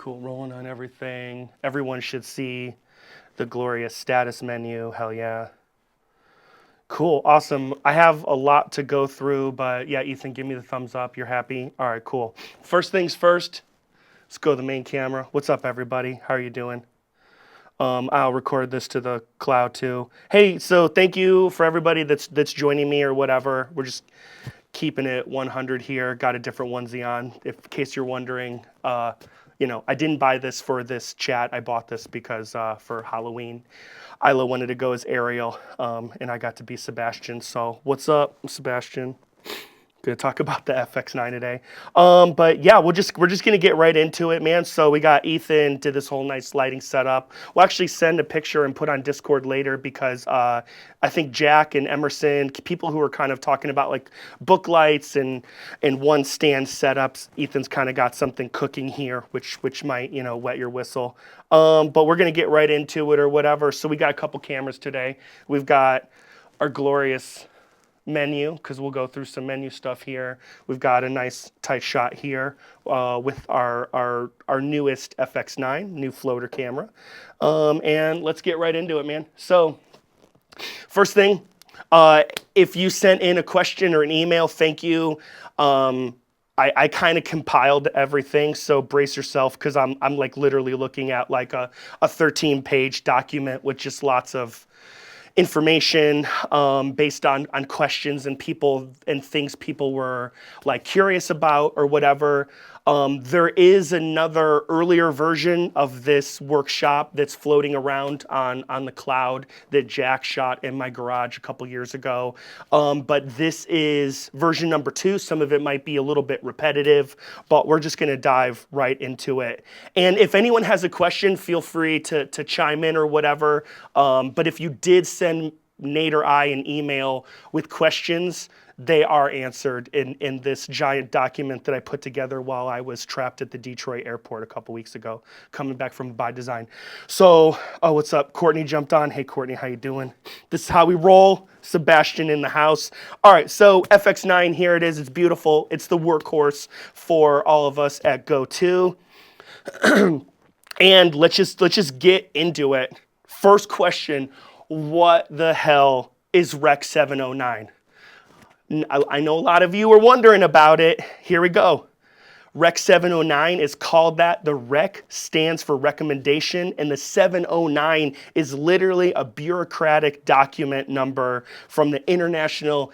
Cool, rolling on everything. Everyone should see the glorious status menu. Hell yeah. Cool, awesome. I have a lot to go through, but yeah, Ethan, give me the thumbs up. You're happy? All right, cool. First things first, let's go to the main camera. What's up, everybody? How are you doing? I'll record this to the cloud too. Hey, so thank you for everybody that's joining me or whatever. We're just keeping it 100 here. Got a different onesie on, in case you're wondering. I didn't buy this for this chat. I bought this because for Halloween, Isla wanted to go as Ariel, and I got to be Sebastian. So what's up, Sebastian? Gonna talk about the FX9 today. But yeah, we're just gonna get right into it, man. So we got Ethan did this whole nice lighting setup. We'll actually send a picture and put on Discord later because I think Jack and Emerson, people who are kind of talking about like book lights and one stand setups, Ethan's kind of got something cooking here, which might wet your whistle. But we're gonna get right into it or whatever. So we got a couple cameras today. We've got our glorious menu, because we'll go through some menu stuff here. We've got a nice tight shot here with our newest FX9, new floater camera. And let's get right into it, man. So first thing, if you sent in a question or an email, thank you. I kind of compiled everything, so brace yourself, because I'm like literally looking at like a 13-page document with just lots of information based on questions and people and things people were like curious about or whatever. There is another earlier version of this workshop that's floating around on the cloud that Jack shot in my garage a couple years ago. But this is version number 2. Some of it might be a little bit repetitive, but we're just gonna dive right into it. And if anyone has a question, feel free to chime in or whatever. But if you did send Nate or I an email with questions, they are answered in this giant document that I put together while I was trapped at the Detroit airport a couple weeks ago, coming back from By Design. So, oh, what's up? Courtney jumped on. Hey, Courtney, how you doing? This is how we roll. Sebastian in the house. All right, so FX9, here it is. It's beautiful. It's the workhorse for all of us at Go2. And let's just get into it. First question, what the hell is Rec 709? I know a lot of you are wondering about it. Here we go. Rec 709 is called that. The Rec stands for recommendation, and the 709 is literally a bureaucratic document number from the International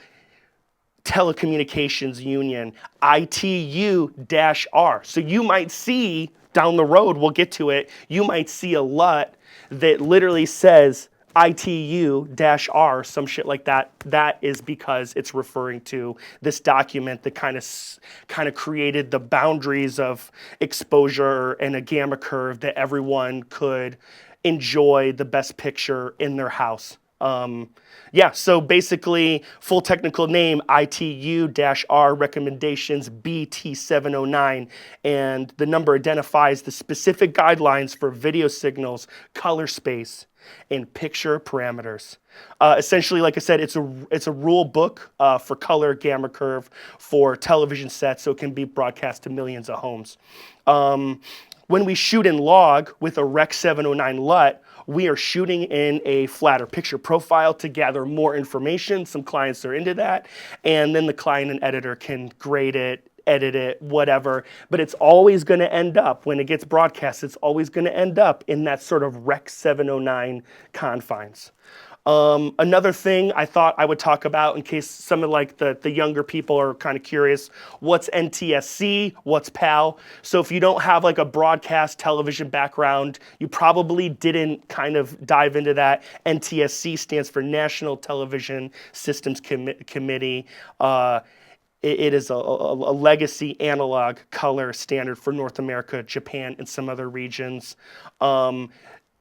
Telecommunications Union, ITU-R. So you might see down the road, we'll get to it, you might see a LUT that literally says ITU-R, some shit like that. That is because it's referring to this document that kind of created the boundaries of exposure and a gamma curve that everyone could enjoy the best picture in their house. Yeah, so basically, full technical name, ITU-R recommendations BT709, and the number identifies the specific guidelines for video signals, color space, and picture parameters. Essentially, like I said, it's a rule book for color gamma curve for television sets, so it can be broadcast to millions of homes. When we shoot in log with a Rec 709 LUT, we are shooting in a flatter picture profile to gather more information. Some clients are into that. And then the client and editor can grade it, edit it, whatever. But it's always going to end up, when it gets broadcast, it's always going to end up in that sort of Rec 709 confines. Another thing I thought I would talk about in case some of like the younger people are kind of curious, what's NTSC, what's PAL? So if you don't have like a broadcast television background, you probably didn't kind of dive into that. NTSC stands for National Television Systems Committee. It is a legacy analog color standard for North America, Japan, and some other regions.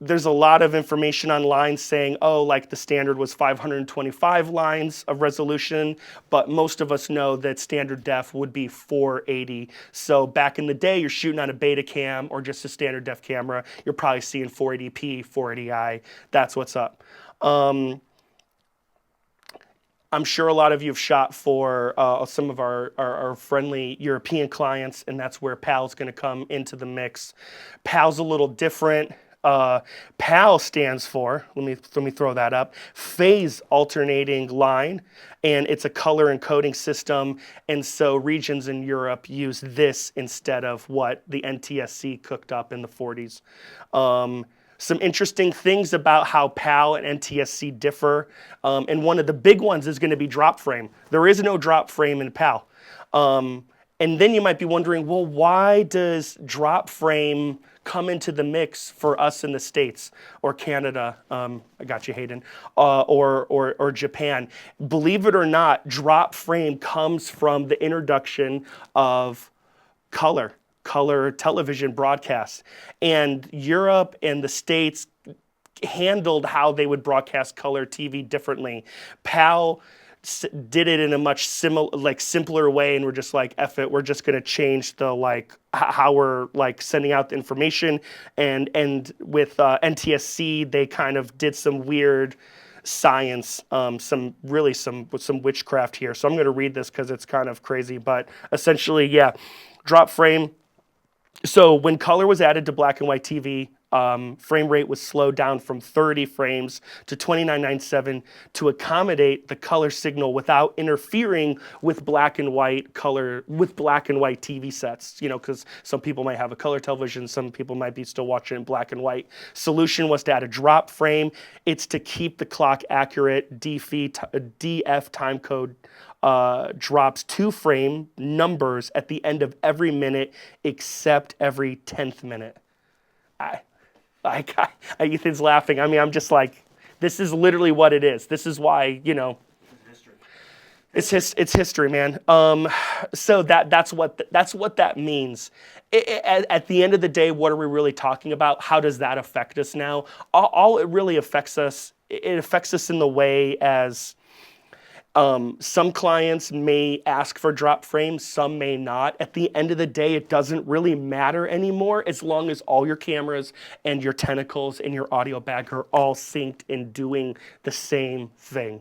There's a lot of information online saying, oh, like the standard was 525 lines of resolution, but most of us know that standard def would be 480. So back in the day, you're shooting on a Betacam or just a standard def camera, you're probably seeing 480p, 480i. That's what's up. I'm sure a lot of you have shot for some of our friendly European clients, and that's where PAL's going to come into the mix. PAL's a little different. PAL stands for, let me throw that up, phase alternating line, and it's a color encoding system, and so regions in Europe use this instead of what the NTSC cooked up in the 40s. Some interesting things about how PAL and NTSC differ, and one of the big ones is going to be drop frame. There is no drop frame in PAL. And then you might be wondering, well, why does drop frame come into the mix for us in the States or Canada? I got you, Hayden, or Japan. Believe it or not, drop frame comes from the introduction of color television broadcasts. And Europe and the States handled how they would broadcast color TV differently. PAL did it in a much simpler way, and we're just like, F it, we're just going to change the how we're sending out the information. And with NTSC, they kind of did some weird science, some witchcraft here. So I'm going to read this because it's kind of crazy, but essentially, yeah, drop frame. So when color was added to black and white TV, frame rate was slowed down from 30 frames to 29.97 to accommodate the color signal without interfering with black and white TV sets. You know, because some people might have a color television, some people might be still watching in black and white. Solution was to add a drop frame. It's to keep the clock accurate. DF time code drops 2 frame numbers at the end of every minute except every 10th minute. Ethan's laughing. I mean, I'm just like, this is literally what it is. This is why, you know, it's history, man. So that's what that means. At the end of the day, what are we really talking about? How does that affect us now? All it really affects us, it affects us in the way as some clients may ask for drop frames, some may not. At the end of the day, it doesn't really matter anymore as long as all your cameras and your tentacles and your audio bag are all synced and doing the same thing.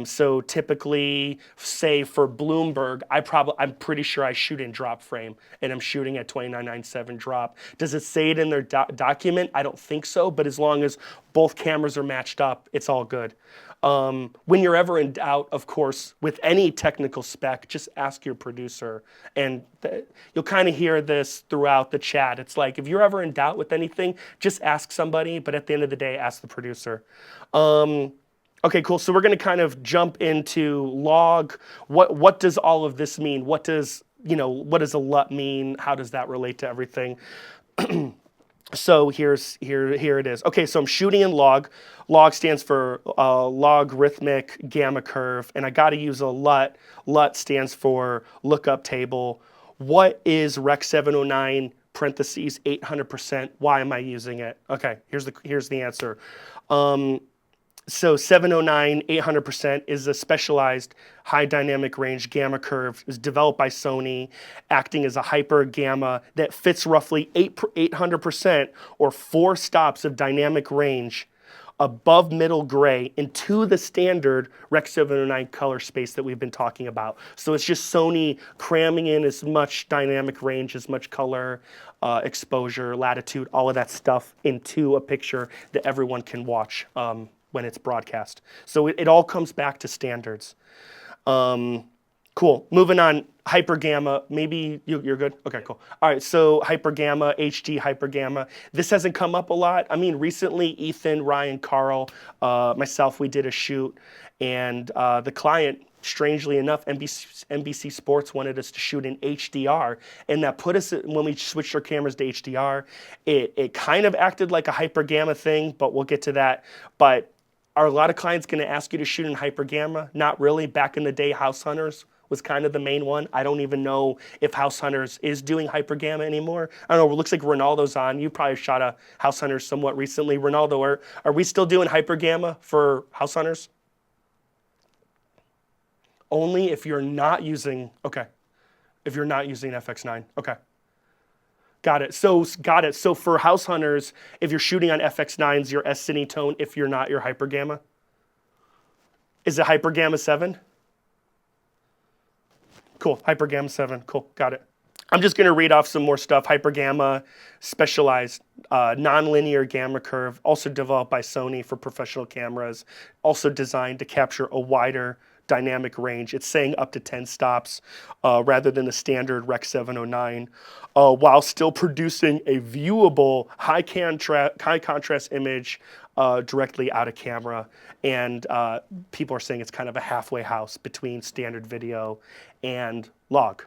So typically, say for Bloomberg, I'm pretty sure I shoot in drop frame, and I'm shooting at 29.97 drop. Does it say it in their document? I don't think so, but as long as both cameras are matched up, it's all good. When you're ever in doubt, of course, with any technical spec, just ask your producer. And you'll kind of hear this throughout the chat. It's like, if you're ever in doubt with anything, just ask somebody, but at the end of the day, ask the producer. Okay, cool. So we're going to kind of jump into log. What does all of this mean? What does a LUT mean? How does that relate to everything? So here it is. Okay, so I'm shooting in log. Log stands for logarithmic gamma curve, and I got to use a LUT. LUT stands for lookup table. What is Rec 709 parentheses 800%? Why am I using it? Okay, here's the answer. So 709 800% is a specialized high dynamic range gamma curve. Is developed by Sony, acting as a hyper gamma that fits roughly 800% or 4 stops of dynamic range above middle gray into the standard Rec 709 color space that we've been talking about. So it's just Sony cramming in as much dynamic range, as much color, exposure, latitude, all of that stuff into a picture that everyone can watch when it's broadcast. So it all comes back to standards. Cool. Moving on, hyper gamma. Maybe you're good? Okay, cool. All right, so hyper gamma, HD hyper gamma. This hasn't come up a lot. I mean, recently, Ethan, Ryan, Carl, myself, we did a shoot, and the client, strangely enough, NBC Sports wanted us to shoot in HDR, and that put us, when we switched our cameras to HDR, it kind of acted like a hyper gamma thing, but we'll get to that. But are a lot of clients going to ask you to shoot in hyper gamma? Not really. Back in the day, House Hunters was kind of the main one. I don't even know if House Hunters is doing hyper gamma anymore. I don't know. It looks like Ronaldo's on. You probably shot a House Hunters somewhat recently. Ronaldo, are we still doing hyper gamma for House Hunters? Only if you're not using, okay. If you're not using FX9, okay. Got it. So for House Hunters, if you're shooting on FX9s, your S-Cinetone. If you're not, your hyper gamma. Is it Hyper Gamma 7? Cool, Hyper Gamma 7, cool, got it. I'm just going to read off some more stuff. Hyper Gamma, specialized nonlinear gamma curve, also developed by Sony for professional cameras, also designed to capture a wider dynamic range. It's saying up to 10 stops rather than the standard REC 709, while still producing a viewable high contrast image directly out of camera. And people are saying it's kind of a halfway house between standard video and log.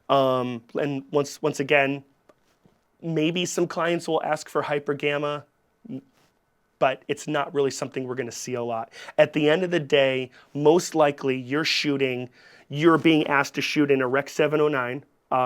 And once again, maybe some clients will ask for hyper gamma, but it's not really something we're going to see a lot. At the end of the day, most likely you're being asked to shoot in a REC 709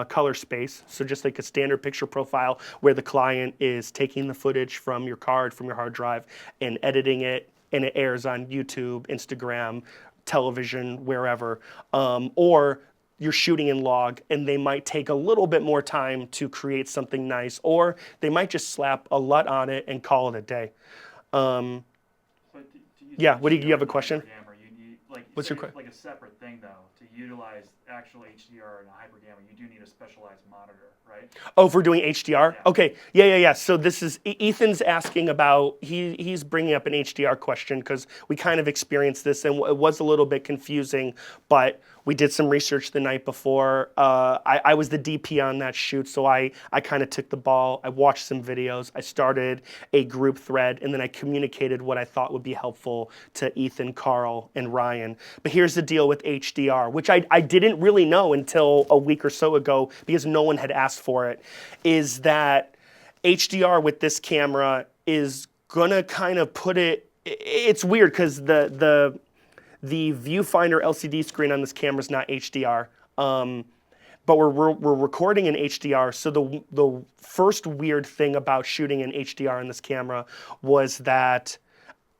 color space, so just like a standard picture profile where the client is taking the footage from your card, from your hard drive, and editing it, and it airs on YouTube, Instagram, television, wherever, or you're shooting in log and they might take a little bit more time to create something nice, or they might just slap a LUT on it and call it a day. Yeah, what do you have a question? You need, like, what's your question? Like a separate thing though, to utilize actual HDR and hyper gamma, you do need a specialized monitor, right? Oh, if we're doing HDR? Yeah. Okay, yeah. So this is, Ethan's asking about, he's bringing up an HDR question because we kind of experienced this and it was a little bit confusing, but we did some research the night before. I was the DP on that shoot, so I kind of took the ball. I watched some videos. I started a group thread, and then I communicated what I thought would be helpful to Ethan, Carl, and Ryan. But here's the deal with HDR, which I didn't really know until a week or so ago because no one had asked for it, is that HDR with this camera is gonna kind of put it, it's weird because the viewfinder LCD screen on this camera is not HDR, but we're recording in HDR. So the first weird thing about shooting in HDR on this camera was that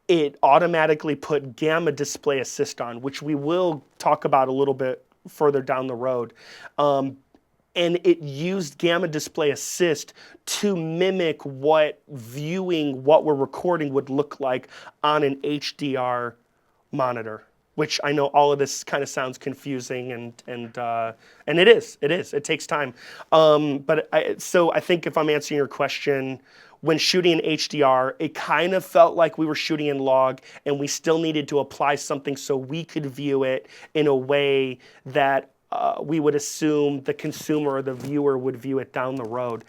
it automatically put gamma display assist on, which we will talk about a little bit further down the road. And it used gamma display assist to mimic what viewing what we're recording would look like on an HDR monitor, which I know all of this kind of sounds confusing, and it is. It takes time. So I think if I'm answering your question, when shooting in HDR, it kind of felt like we were shooting in log, and we still needed to apply something so we could view it in a way that we would assume the consumer or the viewer would view it down the road.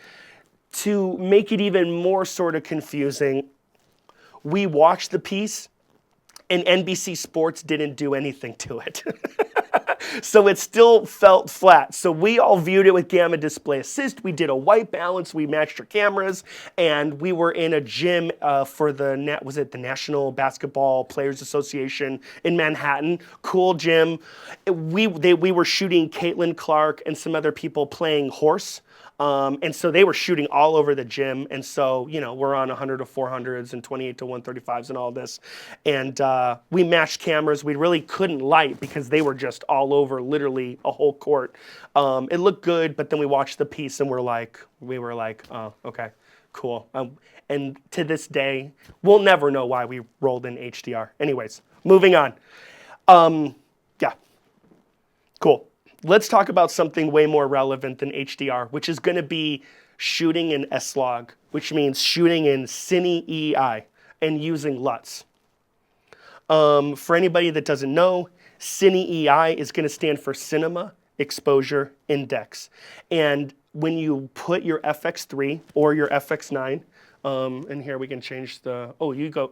To make it even more sort of confusing, we watched the piece, and NBC Sports didn't do anything to it. So it still felt flat. So we all viewed it with gamma display assist. We did a white balance. We matched our cameras, and we were in a gym for the National Basketball Players Association in Manhattan. Cool gym. We were shooting Caitlin Clark and some other people playing horse. And so they were shooting all over the gym. And so, we're on 100 to 400s and 28 to 135s and all this. And we matched cameras. We really couldn't light because they were just all over literally a whole court. It looked good, but then we watched the piece and we were like, oh, okay, cool. And to this day, we'll never know why we rolled in HDR. Anyways, moving on. Yeah, cool. Let's talk about something way more relevant than HDR, which is going to be shooting in SLOG, which means shooting in CINE EI and using LUTs. For anybody that doesn't know, CINE EI is going to stand for Cinema Exposure Index. And when you put your FX3 or your FX9, and here we can change the, will you go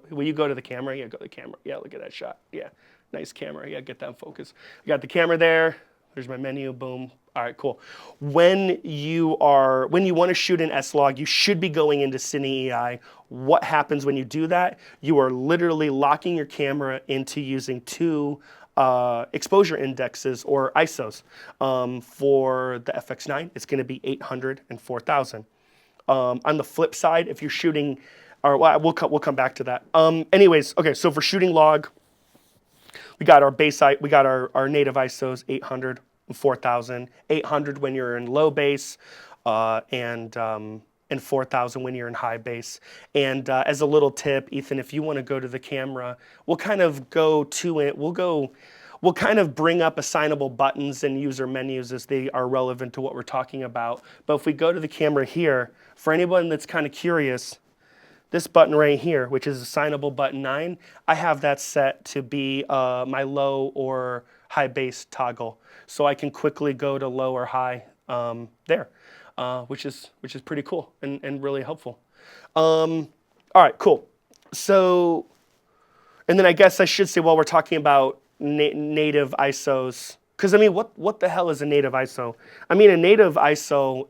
to the camera? Yeah, go to the camera. Yeah, look at that shot. Yeah, nice camera. Yeah, get that in focus. I got the camera there. There's my menu, boom. All right, cool. When you want to shoot in S-Log, you should be going into CINE EI. What happens when you do that? You are literally locking your camera into using two exposure indexes or ISOs. For the FX9, it's going to be 800 and 4000. On the flip side, if you're shooting, we'll come back to that. Anyways, okay, so for shooting log, we got our native ISOs, 800 and 4000. 800 when you're in low base, and and 4000 when you're in high bass. And as a little tip, Ethan, if you want to go to the camera, we'll kind of go to it. We'll kind of bring up assignable buttons and user menus as they are relevant to what we're talking about. But if we go to the camera here, for anyone that's kind of curious, this button right here, which is assignable button 9, I have that set to be my low or high bass toggle. So I can quickly go to low or high there, which is pretty cool and really helpful. All right, cool. So, and then I guess I should say while we're talking about native ISOs, because I mean, what the hell is a native ISO? I mean, a native ISO,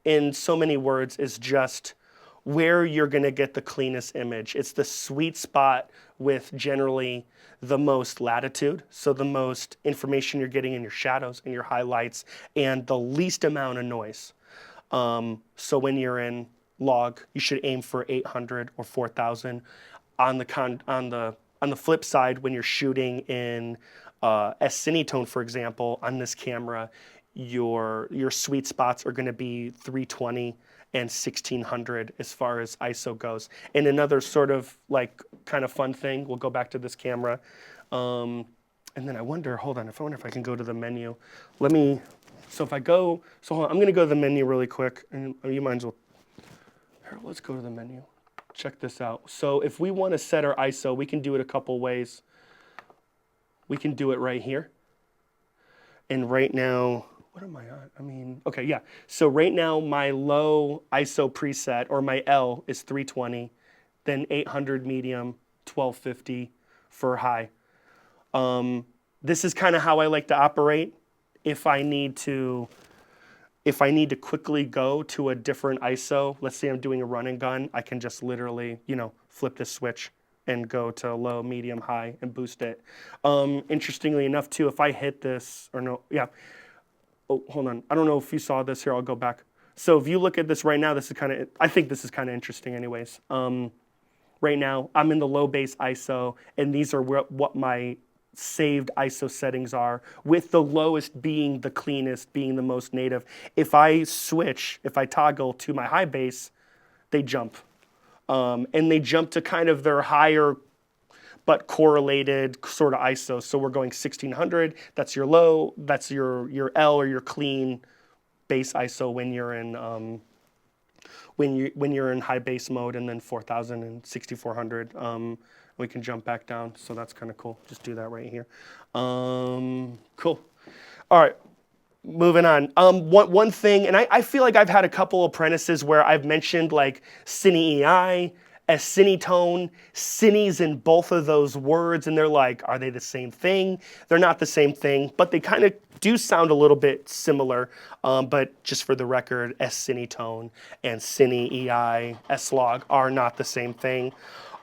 in so many words, is just where you're going to get the cleanest image. It's the sweet spot with generally the most latitude, so the most information you're getting in your shadows and your highlights, and the least amount of noise. So when you're in log, you should aim for 800 or 4000. On the flip side, when you're shooting in S-Cinetone, for example, on this camera, your sweet spots are going to be 320 and 1600 as far as ISO goes. And another sort of like kind of fun thing, we'll go back to this camera. And then I wonder if I can go to the menu. So hold on, I'm going to go to the menu really quick, and you might as well. Here, let's go to the menu. Check this out. So if we want to set our ISO, we can do it a couple ways. We can do it right here. And right now, what am I on? I mean, okay, yeah. So right now, my low ISO preset, or my L, is 320, then 800 medium, 1250 for high. This is kind of how I like to operate. If I need to quickly go to a different ISO, let's say I'm doing a run and gun, I can just literally, flip this switch and go to low, medium, high, and boost it. Interestingly enough, too, if I hit this, or no, yeah. Oh, hold on. I don't know if you saw this here. I'll go back. So if you look at this right now, I think this is kind of interesting anyways. Right now, I'm in the low bass ISO, and these are what my saved ISO settings are, with the lowest being the cleanest, being the most native. If I toggle to my high bass, they jump. And they jump to kind of their higher but correlated sort of ISO. So we're going 1600, that's your low, that's your L or your clean bass ISO when you're in when you're in high bass mode, and then 4000 and 6400. We can jump back down, so that's kind of cool. Just do that right here. Cool. All right, moving on. One thing, and I feel like I've had a couple apprentices where I've mentioned like CINE, S-Cinetone, Cine's in both of those words, and they're like, are they the same thing? They're not the same thing, but they kind of do sound a little bit similar. But just for the record, S-Cinetone and CINE, SLOG are not the same thing.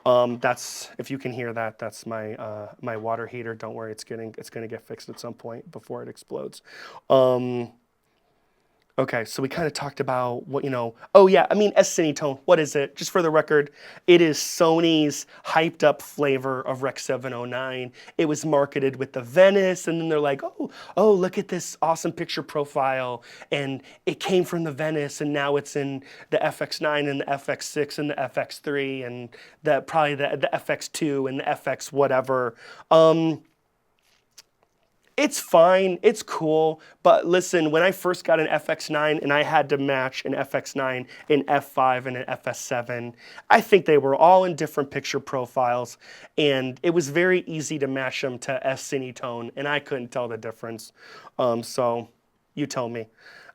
That's, if you can hear that, that's my my water heater. Don't worry, it's going to get fixed at some point before it explodes. Okay, so we kind of talked about what, oh yeah, I mean, S-Cinetone, what is it? Just for the record, it is Sony's hyped up flavor of Rec 709. It was marketed with the Venice, and then they're like, oh, look at this awesome picture profile, and it came from the Venice, and now it's in the FX9 and the FX6 and the FX3 and probably the FX2 and the FX whatever. It's fine, it's cool, but listen, when I first got an FX9 and I had to match an FX9, an F5, and an FS7, I think they were all in different picture profiles, and it was very easy to match them to S-Cinetone, and I couldn't tell the difference. So, you tell me.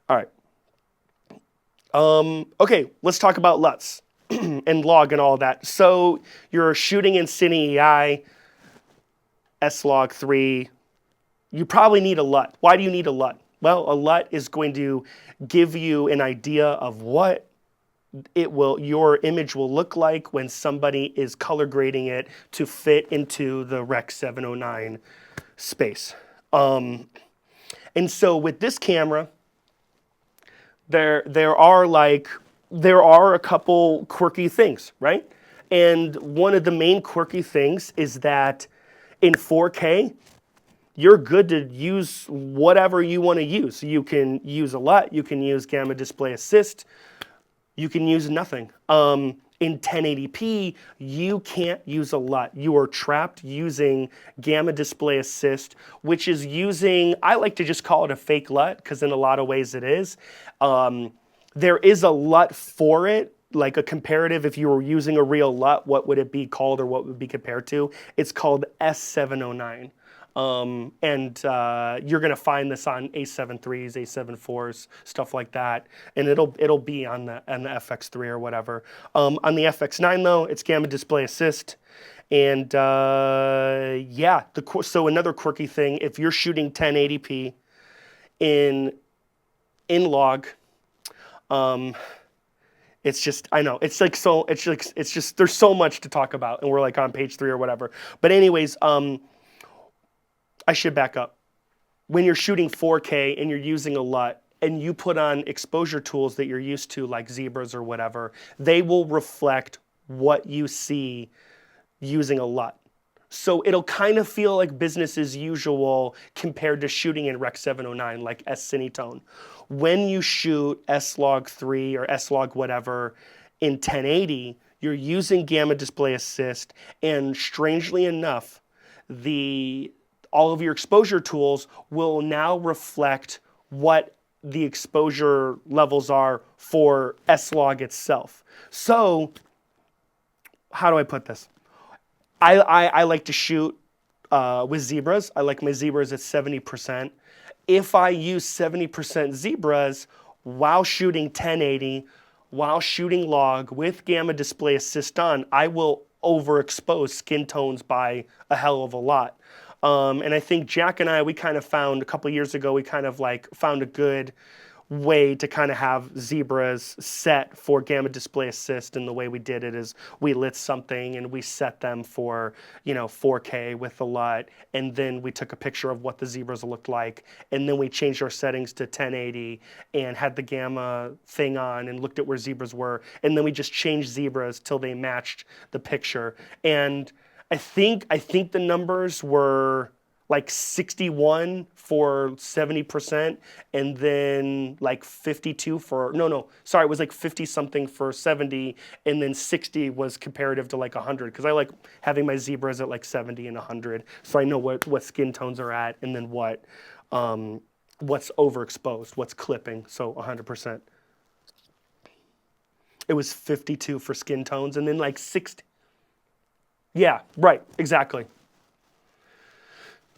All right. Okay, let's talk about LUTs and log and all that. So, you're shooting in CINE, SLOG 3, you probably need a LUT. Why do you need a LUT? Well, a LUT is going to give you an idea of what your image will look like when somebody is color grading it to fit into the Rec 709 space. And so with this camera, there are a couple quirky things, right? And one of the main quirky things is that in 4K, you're good to use whatever you want to use. You can use a LUT, you can use gamma display assist, you can use nothing. In 1080p, you can't use a LUT. You are trapped using gamma display assist, which is using, I like to just call it a fake LUT, because in a lot of ways it is. There is a LUT for it, like a comparative. If you were using a real LUT, what would it be called, or what would it be compared to? It's called S-Cinetone. You're gonna find this on A7 IIIs, A7 IVs, stuff like that, and it'll be on the FX3 or whatever. On the FX9 though, it's gamma display assist, and yeah. So another quirky thing, if you're shooting 1080p in log, it's just, I know, it's like, so it's just, there's so much to talk about, and we're like on page 3 or whatever. But anyways, I should back up. When you're shooting 4K and you're using a LUT and you put on exposure tools that you're used to, like zebras or whatever, they will reflect what you see using a LUT. So it'll kind of feel like business as usual compared to shooting in Rec 709, like S-Cinetone. When you shoot SLOG 3 or SLOG whatever in 1080, you're using gamma display assist, and strangely enough, all of your exposure tools will now reflect what the exposure levels are for SLOG itself. So, how do I put this? I like to shoot with zebras. I like my zebras at 70%. If I use 70% zebras while shooting 1080, while shooting log with gamma display assist on, I will overexpose skin tones by a hell of a lot. And I think Jack and I, we kind of found a couple years ago, we kind of like found a good way to kind of have zebras set for gamma display assist. And the way we did it is we lit something and we set them for, 4K with the LUT. And then we took a picture of what the zebras looked like. And then we changed our settings to 1080 and had the gamma thing on and looked at where zebras were. And then we just changed zebras till they matched the picture. And I think the numbers were like 61 for 70%, and then like 52 for, sorry, it was like 50 something for 70, and then 60 was comparative to like 100, because I like having my zebras at like 70 and 100, so I know what skin tones are at, and then what's overexposed, what's clipping, so 100%. It was 52 for skin tones, and then like 60. Yeah, right, exactly.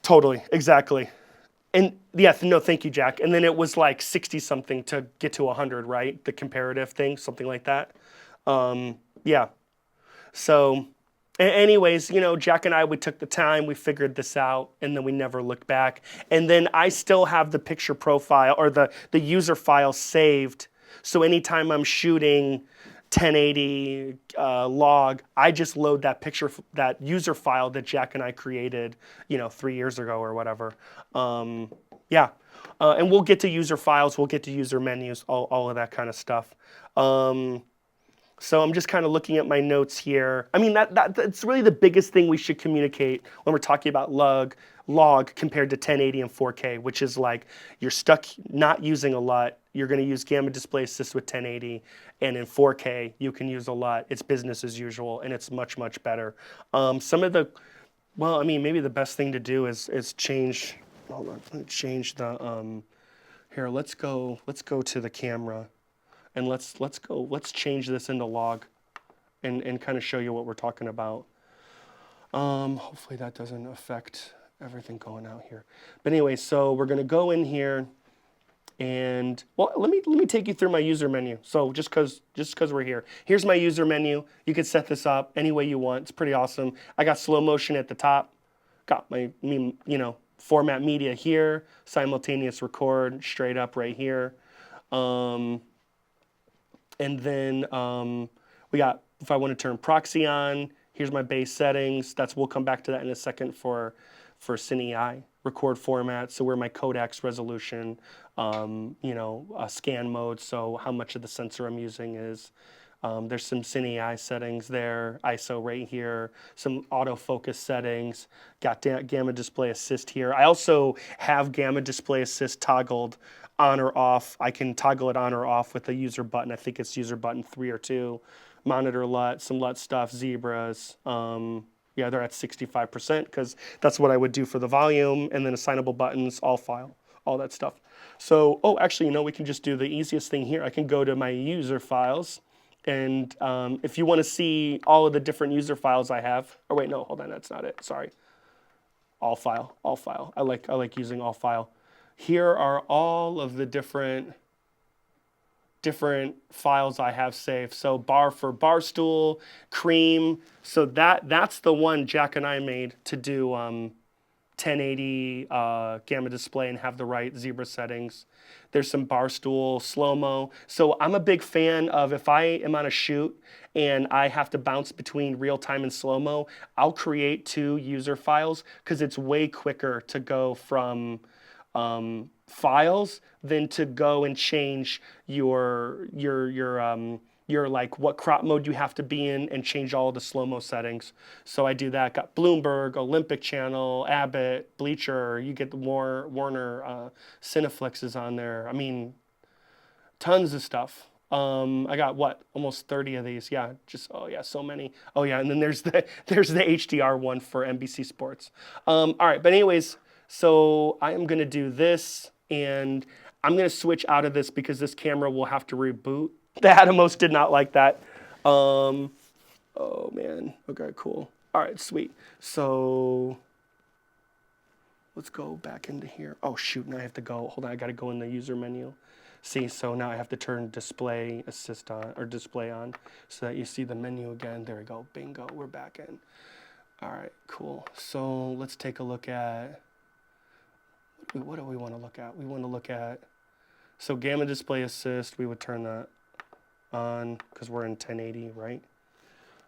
Totally, exactly. And yeah, no, thank you, Jack. And then it was like 60 something to get to 100, right? The comparative thing, something like that. Yeah. So, anyways, Jack and I, we took the time, we figured this out, and then we never looked back. And then I still have the picture profile or the user file saved. So anytime I'm shooting 1080 log, I just load that that user file that Jack and I created, 3 years ago or whatever. Yeah, and we'll get to user files, we'll get to user menus, all of that kind of stuff. So I'm just kind of looking at my notes here. I mean, that's really the biggest thing we should communicate when we're talking about log compared to 1080 and 4K, which is like you're stuck not using a LUT. You're going to use gamma display assist with 1080, and in 4K you can use a LUT. It's business as usual, and it's much, much better. Maybe the best thing to do is change. Hold on, let me change the. Here, let's go to the camera, and let's change this into log, and kind of show you what we're talking about. Hopefully that doesn't affect everything going out here. But anyway, so we're gonna go in here, and well, let me take you through my user menu. So just cause we're here, here's my user menu. You can set this up any way you want. It's pretty awesome. I got slow motion at the top. Got my format media here. Simultaneous record straight up right here. And then we got, if I want to turn proxy on, here's my base settings. We'll come back to that in a second for CINE record format. So where my codecs resolution, scan mode. So how much of the sensor I'm using is. There's some CINE settings there, ISO right here, some autofocus settings, got gamma display assist here. I also have gamma display assist toggled on or off. I can toggle it on or off with the user button. I think it's user button 3 or 2. Monitor LUT, some LUT stuff, zebras. Yeah, they're at 65% because that's what I would do for the volume, and then assignable buttons, all file, all that stuff. So, oh, actually, you know, we can just do the easiest thing here. I can go to my user files, and if you want to see all of the different user files I have, or wait, no, hold on, that's not it. Sorry. All file, all file. I like using all file. Here are all of the different files I have saved. So bar for bar stool, cream. So that's the one Jack and I made to do 1080 gamma display and have the right zebra settings. There's some bar stool, slow-mo. So I'm a big fan of, if I am on a shoot and I have to bounce between real time and slow-mo, I'll create 2 user files because it's way quicker to go from files than to go and change your like what crop mode you have to be in and change all the slow-mo settings. So I do that. Got Bloomberg, Olympic Channel, Abbott, Bleacher. You get the Warner Cineflix is on there. I mean, tons of stuff. I got what, almost 30 of these. Yeah, just, oh yeah, so many. Oh yeah, and then there's the HDR one for NBC Sports. All right, but anyways, so I am gonna do this, and I'm gonna switch out of this because this camera will have to reboot. The Atomos did not like that. Oh man, okay, cool. All right, sweet. So let's go back into here. Oh shoot, now I have to go, hold on, I gotta go in the user menu. See, so now I have to turn display assist on, or display on, so that you see the menu again. There we go, bingo, we're back in. All right, cool. So let's take a look at, what do we want to look at? We want to look at, so gamma display assist, we would turn that on because we're in 1080, right?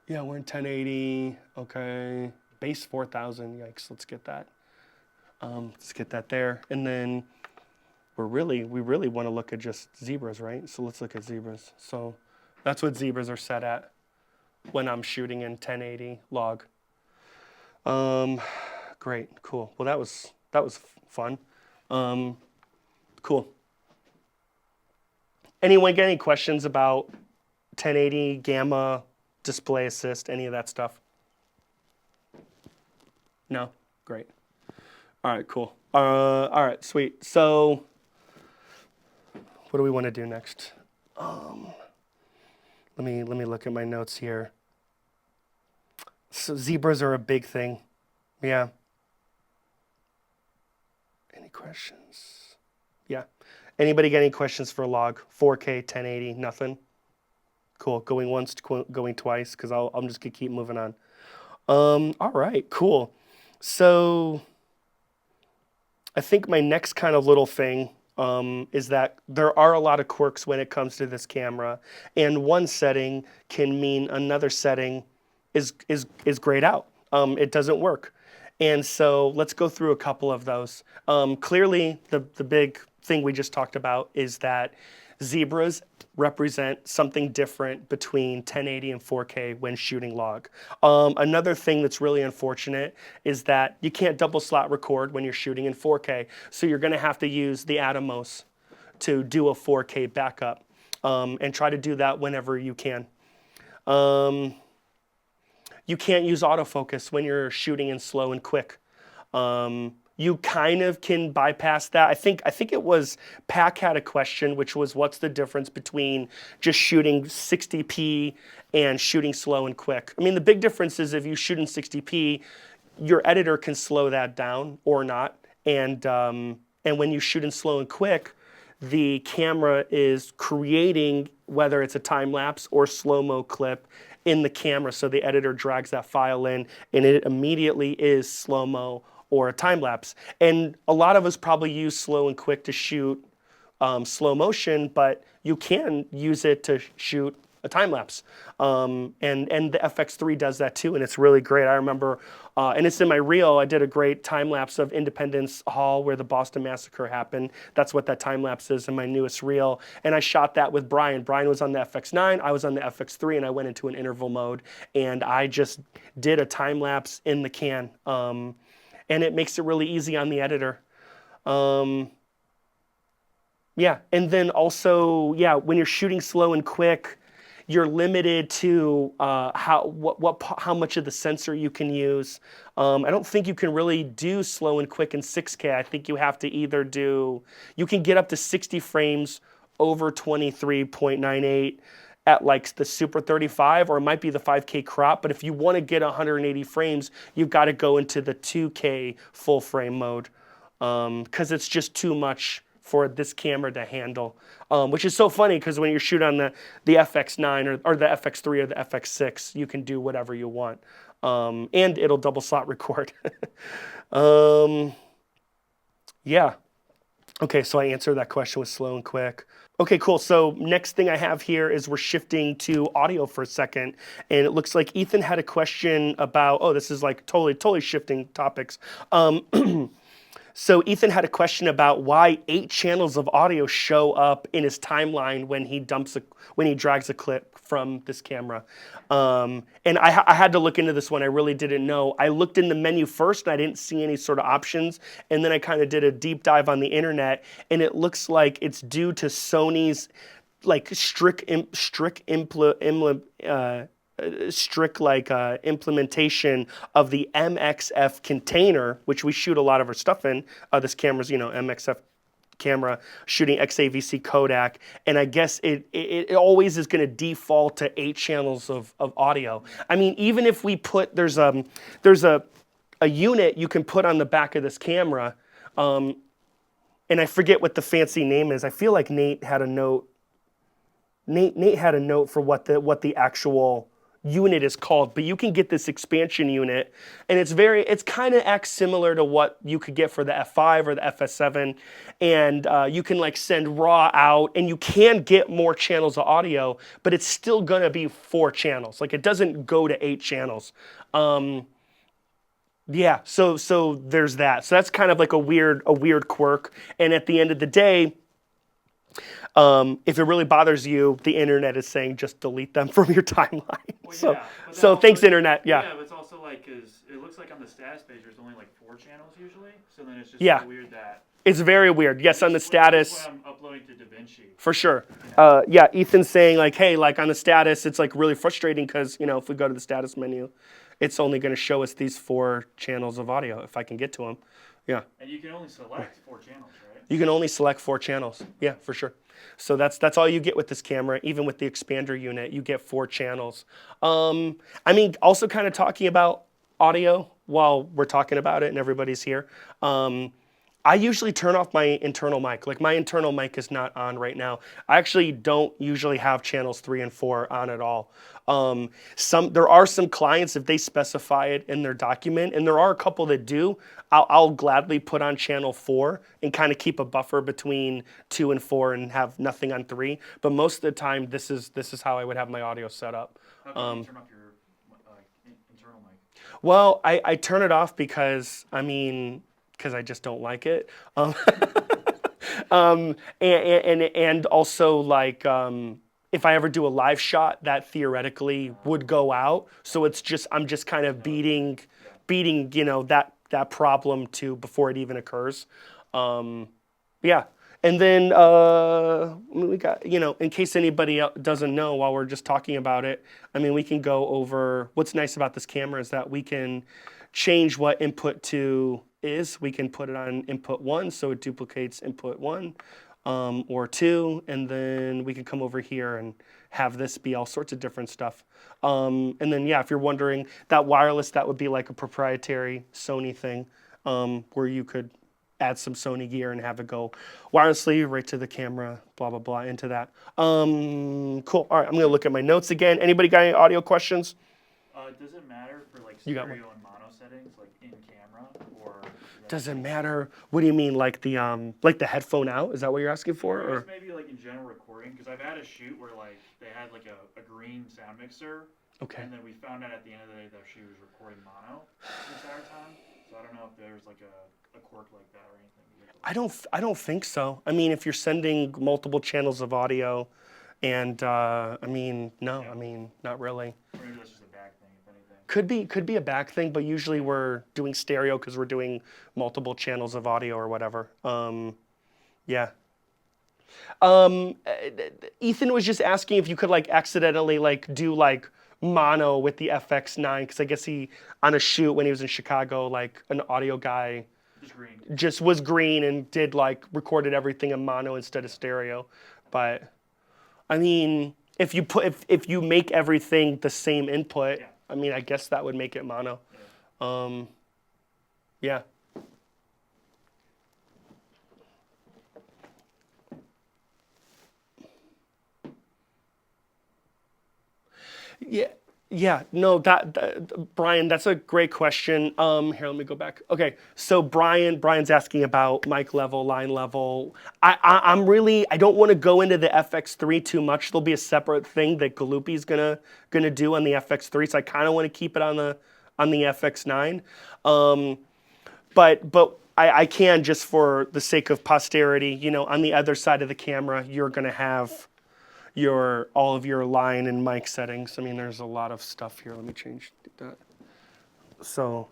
Yeah, we're in 1080, okay. Base 4000, yikes, let's get that. Let's get that there. And then we really want to look at just zebras, right? So let's look at zebras. So that's what zebras are set at when I'm shooting in 1080 log. Great, cool. Well, that was fun. Cool. Anyone get any questions about 1080 gamma display assist, any of that stuff? No? Great. All right, cool. All right, sweet. So what do we want to do next? Let me look at my notes here. So zebras are a big thing. Yeah. Any questions? Yeah. Anybody got any questions for log? 4K, 1080, nothing? Cool. Going once, going twice, because I'm just going to keep moving on. All right, cool. So I think my next kind of little thing is that there are a lot of quirks when it comes to this camera, and one setting can mean another setting is grayed out. It doesn't work. And so let's go through a couple of those. Clearly, the big thing we just talked about is that zebras represent something different between 1080 and 4K when shooting log. Another thing that's really unfortunate is that you can't double slot record when you're shooting in 4K, so you're going to have to use the Atomos to do a 4K backup, and try to do that whenever you can. You can't use autofocus when you're shooting in slow and quick. You kind of can bypass that. I think it was Pac had a question, which was what's the difference between just shooting 60p and shooting slow and quick? I mean, the big difference is if you shoot in 60p, your editor can slow that down or not. And when you shoot in slow and quick, the camera is creating, whether it's a time lapse or slow-mo clip, in the camera. So the editor drags that file in, and it immediately is slow-mo or a time lapse. And a lot of us probably use slow and quick to shoot slow motion, but you can use it to shoot a time lapse. And the FX3 does that too, and it's really great. I remember, and it's in my reel, I did a great time lapse of Independence Hall where the Boston Massacre happened. That's what that time lapse is in my newest reel. And I shot that with Brian. Brian was on the FX9, I was on the FX3, and I went into an interval mode, and I just did a time lapse in the can. And it makes it really easy on the editor. Yeah, and then also, yeah, when you're shooting slow and quick, you're limited to how much of the sensor you can use. I don't think you can really do slow and quick in 6K. I think you have to either do, you can get up to 60 frames over 23.98 at like the Super 35, or it might be the 5K crop. But if you want to get 180 frames, you've got to go into the 2K full frame mode, because it's just too much for this camera to handle, which is so funny because when you shoot on the FX9 or the FX3 or the FX6, you can do whatever you want, and it'll double slot record. Yeah. Okay, so I answered that question with slow and quick. Okay, cool. So next thing I have here is we're shifting to audio for a second, and it looks like Ethan had a question about. Oh, this is like totally shifting topics. So Ethan had a question about why 8 channels of audio show up in his timeline when he drags a clip from this camera. And I had to look into this one. I really didn't know. I looked in the menu first and I didn't see any sort of options. And then I kind of did a deep dive on the internet, and it looks like it's due to Sony's like strict implementation of the MXF container, which we shoot a lot of our stuff in. This camera's, MXF camera shooting XAVC codec, and I guess it always is going to default to 8 channels of audio. I mean, even if we put there's a unit you can put on the back of this camera, and I forget what the fancy name is. I feel like Nate had a note. Nate had a note for what the actual unit is called, but you can get this expansion unit, and it's kind of acts similar to what you could get for the F5 or the FS7, and you can like send raw out, and you can get more channels of audio, but it's still gonna be 4 channels. Like it doesn't go to 8 channels. Yeah, so there's that. So that's kind of like a weird quirk, and at the end of the day, if it really bothers you, the internet is saying just delete them from your timeline. Well, yeah, So thanks, internet. Yeah. Yeah, but it's also like, because it looks like on the status page there's only like 4 channels usually. So then it's just Yeah. so weird that. It's very weird. Yes, on the status. When I'm uploading to DaVinci. For sure. Yeah, Ethan's saying like, hey, like on the status, it's like really frustrating because, if we go to the status menu, it's only going to show us these 4 channels of audio if I can get to them. Yeah. And you can only select 4 channels, right? You can only select 4 channels. Yeah, for sure. So that's all you get with this camera. Even with the expander unit, you get 4 channels. I mean, also kind of talking about audio while we're talking about it and everybody's here. I usually turn off my internal mic. Like my internal mic is not on right now. I actually don't usually have channels 3 and 4 on at all. There are some clients, if they specify it in their document, and there are a couple that do, I'll gladly put on channel 4 and kind of keep a buffer between 2 and 4 and have nothing on 3. But most of the time, this is how I would have my audio set up. How come you turn off your internal mic? Well, I turn it off because I just don't like it. And also like if I ever do a live shot, that theoretically would go out. So I'm just kind of beating that problem before it even occurs. Yeah. And then we got, in case anybody doesn't know, while we're just talking about it, we can go over what's nice about this camera is that we can change what input 2 is. We can put it on input 1, so it duplicates input 1 or 2, and then we can come over here and have this be all sorts of different stuff. And then, yeah, if you're wondering, that wireless, that would be like a proprietary Sony thing where you could add some Sony gear and have it go wirelessly right to the camera, blah, blah, blah, into that. Cool. All right, I'm going to look at my notes again. Anybody got any audio questions? Does it matter for like You stereo got and mono settings, like in camera, or Does it matter? What do you mean, like the headphone out? Is that what you're asking for? or Or just maybe like in general recording? Because I've had a shoot where like they had like a green sound mixer, okay. and then we found out at the end of the day that she was recording mono the entire time. So I don't know if there's like a quirk like that or anything. I don't think so. If you're sending multiple channels of audio, and no, not really. Or maybe that's just a back thing, if anything. Could be a back thing, but usually we're doing stereo because we're doing multiple channels of audio or whatever. Yeah. Ethan was just asking if you could like accidentally like do like mono with the FX9 because I guess he on a shoot when he was in Chicago, like an audio guy Just green. just was green and did like recorded everything in mono instead of stereo. But I mean, if you put if you make everything the same input, Yeah. I mean, I guess that would make it mono. Yeah. Yeah. Yeah, yeah, no, Brian, that's a great question. Here, let me go back. Okay, so Brian's asking about mic level, line level. I'm really, I don't want to go into the FX3 too much. There'll be a separate thing that Galuppi's gonna do on the FX3, so I kind of want to keep it on the FX9. But I can just for the sake of posterity, you know, on the other side of the camera, you're gonna have all of your line and mic settings. I mean, there's a lot of stuff here. Let me change that. So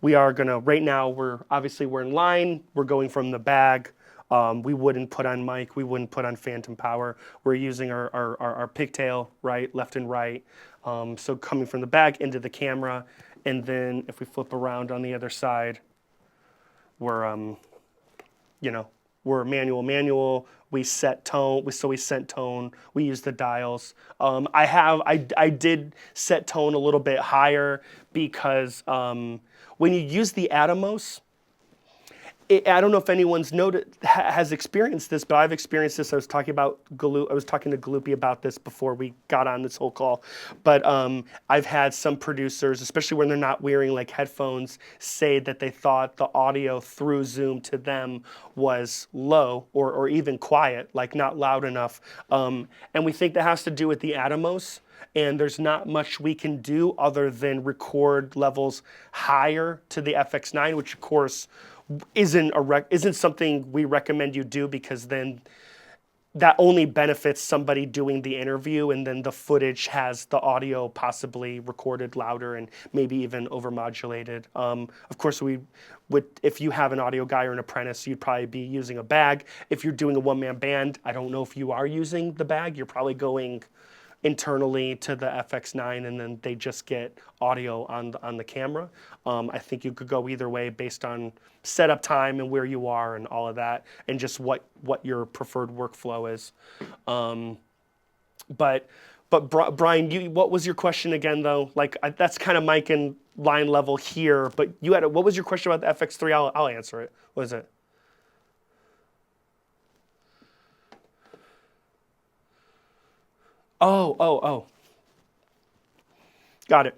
we are gonna, right now, we're in line. We're going from the bag. We wouldn't put on mic. We wouldn't put on phantom power. We're using our pigtail, right, left and right. So coming from the bag into the camera. And then if we flip around on the other side, we're, you know, we're manual. We set tone. So we set tone. We use the dials. I did set tone a little bit higher because when you use the Atomos, I don't know if anyone's has experienced this, but I've experienced this. I was talking to Galuppi about this before we got on this whole call. But I've had some producers, especially when they're not wearing like headphones, say that they thought the audio through Zoom to them was low or even quiet, like not loud enough. And we think that has to do with the Atomos. And there's not much we can do other than record levels higher to the FX9, which of course isn't something we recommend you do because then that only benefits somebody doing the interview and then the footage has the audio possibly recorded louder and maybe even overmodulated. Of course, if you have an audio guy or an apprentice, you'd probably be using a bag. If you're doing a one-man band, I don't know if you are using the bag. You're probably going internally to the FX9 and then they just get audio on the camera. I think you could go either way based on setup time and where you are and all of that and just what your preferred workflow is. But Brian, what was your question again though? Like that's kind of mic and line level here, but what was your question about the FX3? I'll answer it. What is it? Oh. Got it.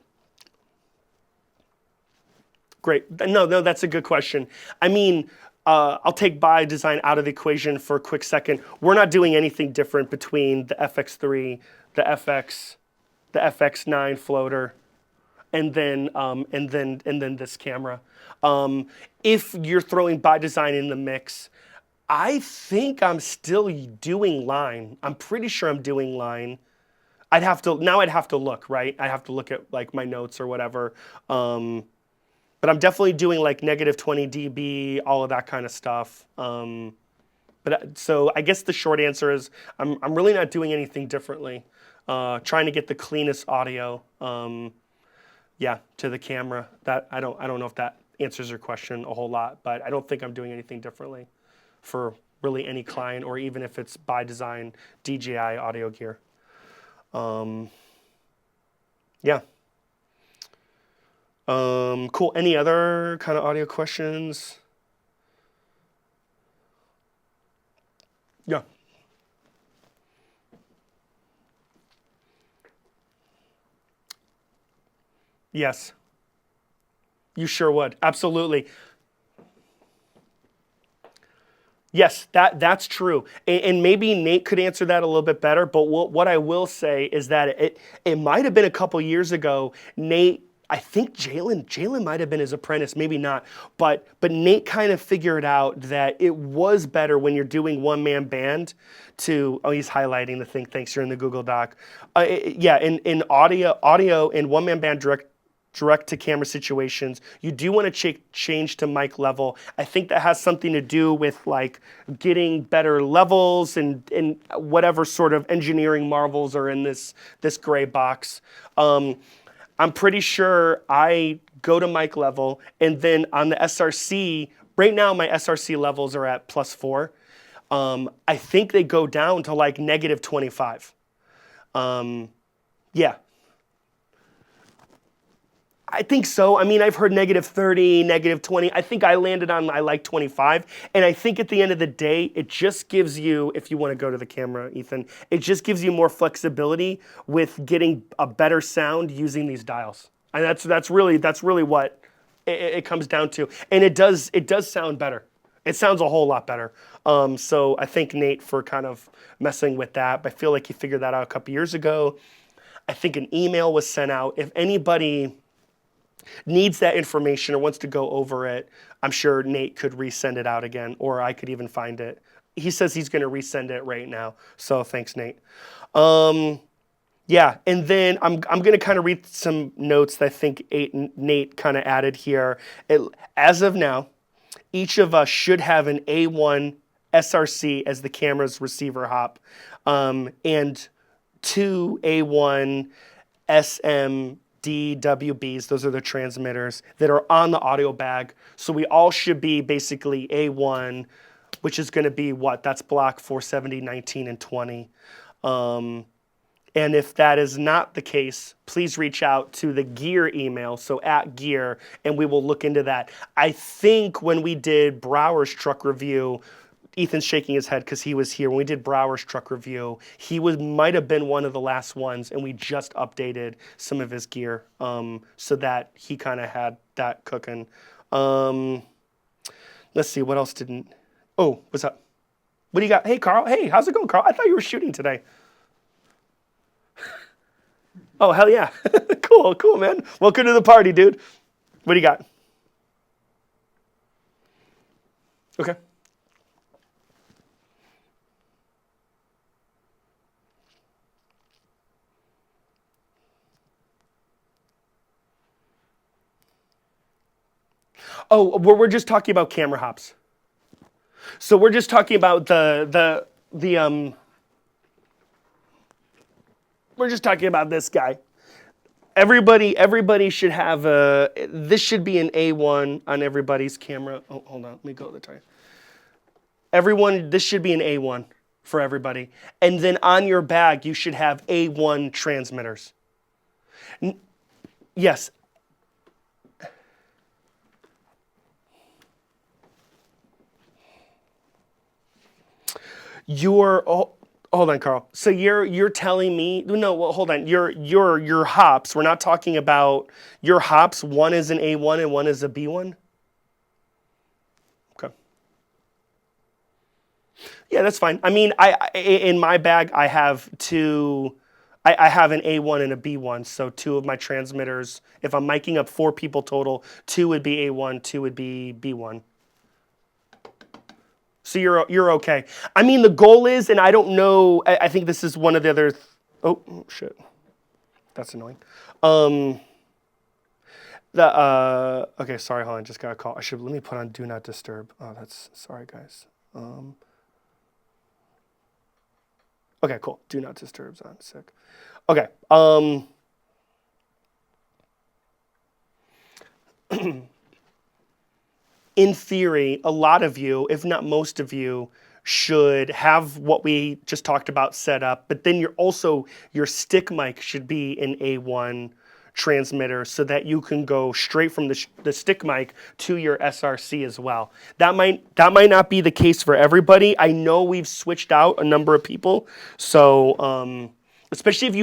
Great. No, that's a good question. I mean, I'll take by design out of the equation for a quick second. We're not doing anything different between the FX3, the FX9 floater, and then this camera. If you're throwing by design in the mix, I think I'm still doing line. I'm pretty sure I'm doing line. I'd have to look, right? I have to look at like my notes or whatever. But I'm definitely doing like negative 20 dB, all of that kind of stuff. So I guess the short answer is I'm really not doing anything differently. Trying to get the cleanest audio, to the camera. That I don't know if that answers your question a whole lot, but I don't think I'm doing anything differently for really any client or even if it's by design DJI audio gear. Cool. Any other kind of audio questions? Yeah. Yes. You sure would. Absolutely. Yes, that's true. And maybe Nate could answer that a little bit better, but what I will say is that it might have been a couple years ago, Nate, I think Jalen might have been his apprentice, maybe not, but Nate kind of figured out that it was better when you're doing one-man band he's highlighting the thing, thanks, you're in the Google Doc. In audio, in one-man band direct to camera situations, you do want to change to mic level. I think that has something to do with like getting better levels and whatever sort of engineering marvels are in this gray box. I'm pretty sure I go to mic level, and then on the SRC, right now my SRC levels are at +4. I think they go down to like -25. Yeah. I think so. I mean, I've heard -30, -20. I think I landed on, I like 25. And I think at the end of the day, it just gives you, if you want to go to the camera, Ethan, it just gives you more flexibility with getting a better sound using these dials. And that's really what it comes down to. And it does sound better. It sounds a whole lot better. So I thank Nate for kind of messing with that. I feel like he figured that out a couple years ago. I think an email was sent out. If anybody needs that information or wants to go over it, I'm sure Nate could resend it out again, or I could even find it. He says he's going to resend it right now. So thanks, Nate. Yeah, and then I'm going to kind of read some notes that I think Nate kind of added here. As of now, each of us should have an A1 SRC as the camera's receiver hop, and 2 A1 SMDWBs, those are the transmitters that are on the audio bag. So we all should be basically A1, which is going to be what? That's block 470, 19, and 20. And if that is not the case, please reach out to the Gear email, so @Gear, and we will look into that. I think when we did Brower's truck review, Ethan's shaking his head because he was here. When we did Brower's truck review, he might have been one of the last ones, and we just updated some of his gear so that he kind of had that cooking. Let's see, what else didn't... Oh, what's up? What do you got? Hey, Carl. Hey, how's it going, Carl? I thought you were shooting today. Oh, hell yeah. Cool, man. Welcome to the party, dude. What do you got? Okay. Oh, we're just talking about camera hops. So we're just talking about we're just talking about this guy. Everybody should have this should be an A1 on everybody's camera. Oh, hold on, let me go to the time. This should be an A1 for everybody. And then on your bag, you should have A1 transmitters. Yes. Hold on, Carl. So you're telling me well, hold on. Your hops. We're not talking about your hops. One is an A1 and one is a B1. Okay. Yeah, that's fine. I mean, in my bag I have two. I have an A1 and a B1. So 2 of my transmitters. If I'm miking up 4 people total, 2 would be A1, 2 would be B1. So you're okay. I mean, the goal is, and I don't know, I think this is one of the other, oh, shit. That's annoying. Okay, sorry, hold on, just got a call. Let me put on Do Not Disturb. Oh, sorry, guys. Okay, cool. Do Not Disturb's on, sick. Okay, in theory, a lot of you, if not most of you, should have what we just talked about set up, but then your stick mic should be an A1 transmitter so that you can go straight from the stick mic to your SRC as well. That might not be the case for everybody. I know we've switched out a number of people, so especially if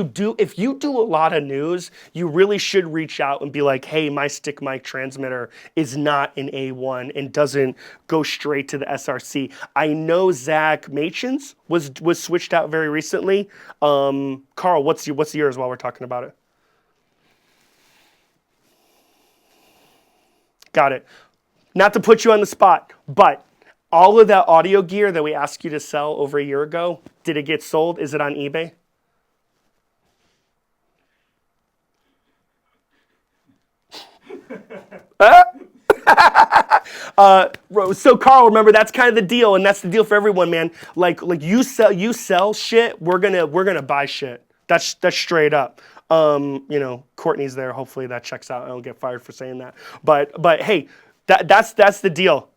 you do a lot of news, you really should reach out and be like, hey, my stick mic transmitter is not an A1 and doesn't go straight to the SRC. I know Zach Machin's was switched out very recently. Carl, what's yours while we're talking about it? Got it. Not to put you on the spot, but all of that audio gear that we asked you to sell over a year ago, did it get sold? Is it on eBay? So Carl, remember that's kind of the deal, and that's the deal for everyone, man. Like you sell shit, we're gonna buy shit. That's straight up. You know, Courtney's there. Hopefully that checks out. I don't get fired for saying that. But hey, that's the deal.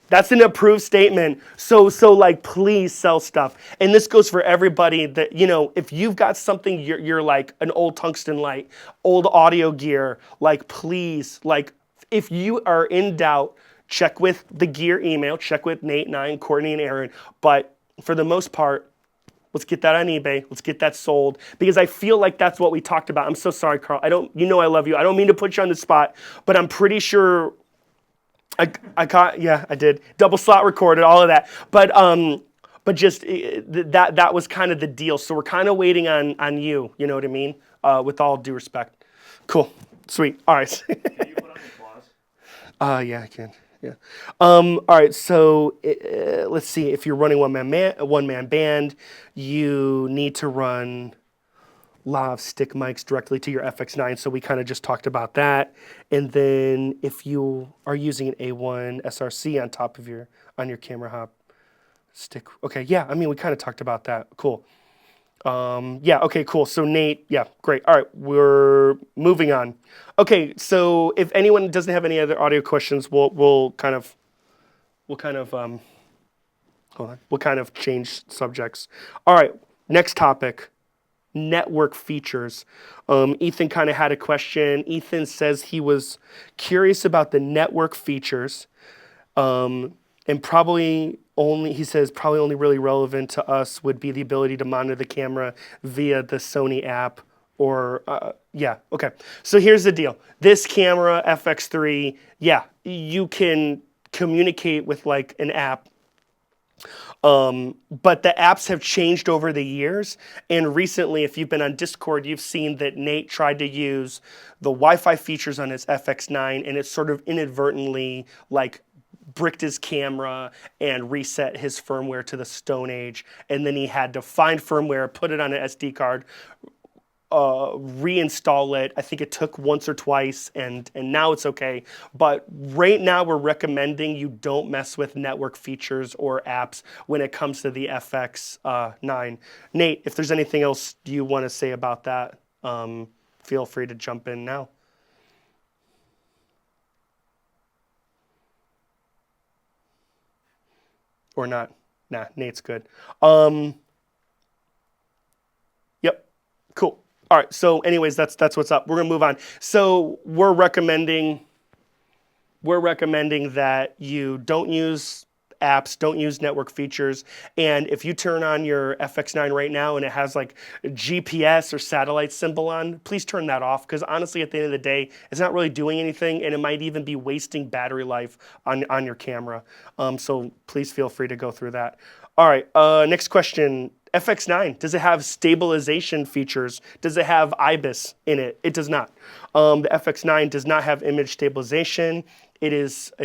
That's an approved statement. So like, please sell stuff. And this goes for everybody that, you know, if you've got something, you're like an old tungsten light, old audio gear, like please, like if you are in doubt, check with the gear email, check with Nate and I and Courtney and Aaron. But for the most part, let's get that on eBay. Let's get that sold because I feel like that's what we talked about. I'm so sorry, Carl. You know I love you. I don't mean to put you on the spot, but I'm pretty sure I caught, yeah, I did. Double slot recorded, all of that. But just that was kind of the deal. So we're kind of waiting on you, you know what I mean? With all due respect. Cool. Sweet. All right. Can you put on the clause? Yeah, I can. Yeah. All right. So let's see. If you're running one man band, you need to run lav stick mics directly to your FX9. So we kind of just talked about that. And then if you are using an A1 SRC on top of your camera hop stick. Okay. Yeah. I mean, we kind of talked about that. Cool. Yeah. Okay. Cool. So Nate. Yeah. Great. All right. We're moving on. Okay. So if anyone doesn't have any other audio questions, we'll kind of hold on. We'll kind of change subjects. All right. Next topic. Network features. Ethan kind of had a question. Ethan says he was curious about the network features, and he says probably only really relevant to us would be the ability to monitor the camera via the Sony app or, yeah, okay. So here's the deal. This camera, FX3, yeah, you can communicate with like an app. But the apps have changed over the years. And recently, if you've been on Discord, you've seen that Nate tried to use the Wi-Fi features on his FX9, and it sort of inadvertently like bricked his camera and reset his firmware to the Stone Age. And then he had to find firmware, put it on an SD card, reinstall it. I think it took once or twice, and now it's okay. But right now we're recommending you don't mess with network features or apps when it comes to the FX9. Nate, if there's anything else you want to say about that, feel free to jump in now. Or not. Nah, Nate's good. Yep, cool. All right, so anyways, that's what's up. We're gonna move on. So we're recommending that you don't use apps, don't use network features, and if you turn on your FX9 right now and it has like a GPS or satellite symbol on, please turn that off because honestly, at the end of the day, it's not really doing anything, and it might even be wasting battery life on your camera. So please feel free to go through that. All right, next question. FX9, does it have stabilization features? Does it have IBIS in it? It does not. The FX9 does not have image stabilization. It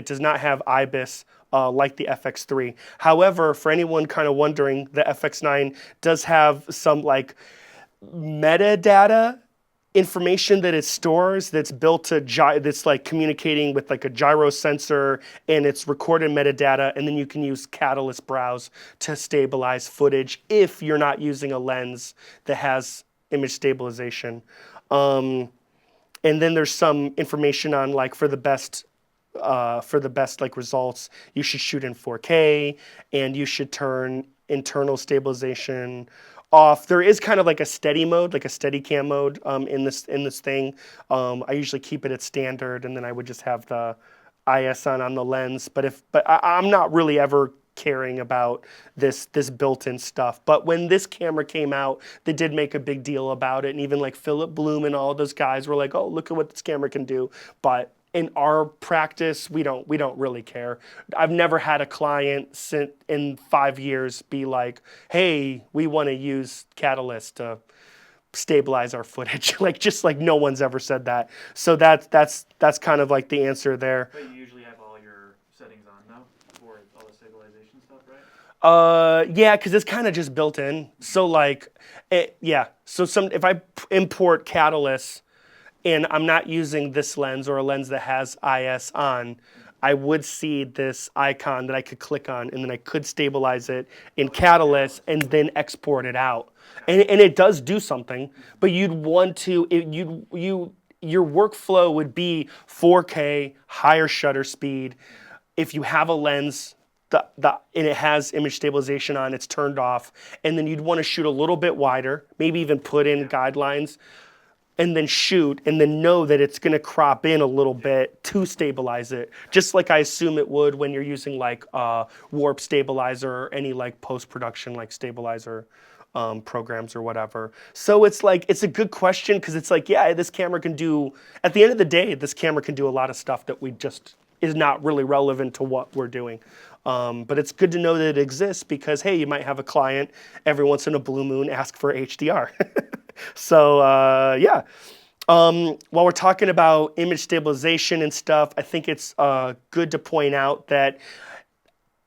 does not have IBIS like the FX3. However, for anyone kind of wondering, the FX9 does have some like metadata information that it stores that's built to that's like communicating with like a gyro sensor, and it's recorded metadata, and then you can use Catalyst Browse to stabilize footage if you're not using a lens that has image stabilization. And then there's some information on like for the best like results, you should shoot in 4K and you should turn internal stabilization off. There is kind of like a steady mode, like a steady cam mode in this thing. I usually keep it at standard, and then I would just have the IS on the lens. But I'm not really ever caring about this built-in stuff. But when this camera came out, they did make a big deal about it, and even like Philip Bloom and all those guys were like, "Oh, look at what this camera can do." But in our practice, we don't really care. I've never had a client in 5 years be like, "Hey, we want to use Catalyst to stabilize our footage." Like just like no one's ever said that. So that's kind of like the answer there. But you usually have all your settings on though for all the stabilization stuff, right? Yeah, because it's kind of just built in. So like, yeah. So if I import Catalyst and I'm not using this lens or a lens that has IS on, I would see this icon that I could click on, and then I could stabilize it in Catalyst and then export it out. And it does do something, but you'd want to, your workflow would be 4K, higher shutter speed. If you have a lens and it has image stabilization on, it's turned off, and then you'd want to shoot a little bit wider, maybe even put in guidelines, and then shoot, and then know that it's going to crop in a little bit to stabilize it, just like I assume it would when you're using like warp stabilizer or any like post-production like stabilizer programs or whatever. So it's like, it's a good question, because it's like, yeah, this camera can do, at the end of the day, this camera can do a lot of stuff that we just is not really relevant to what we're doing. But it's good to know that it exists, because hey, you might have a client every once in a blue moon ask for HDR. So yeah, while we're talking about image stabilization and stuff, I think it's good to point out that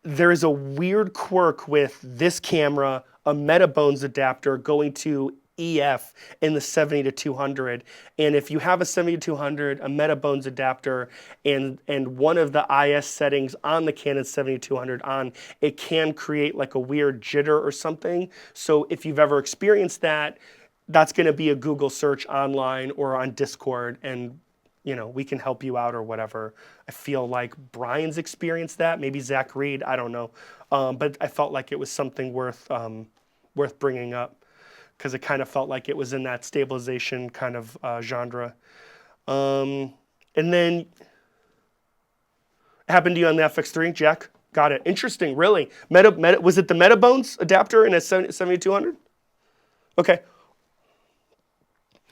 there is a weird quirk with this camera, a Metabones adapter going to EF in the 70 to 200. And if you have a 70 to 200, a Metabones adapter, and one of the IS settings on the Canon 70 to 200 on, it can create like a weird jitter or something. So if you've ever experienced that, that's going to be a Google search online or on Discord, and we can help you out or whatever. I feel like Brian's experienced that, maybe Zach Reed, I don't know. But I felt like it was something worth bringing up, because it kind of felt like it was in that stabilization kind of genre. And then, it happened to you on the FX3, Jack? Got it. Interesting, really. Was it the Metabones adapter in a 7200? Okay.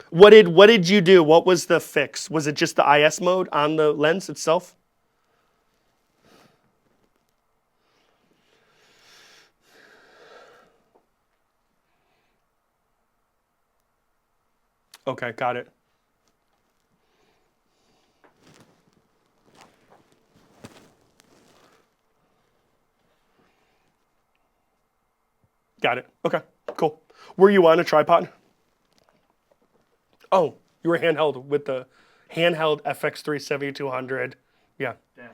What did you do? What was the fix? Was it just the IS mode on the lens itself? Okay, got it. Got it. Okay, cool. Were you on a tripod? Oh, you were handheld with the handheld FX3 7200. Yeah. Damn.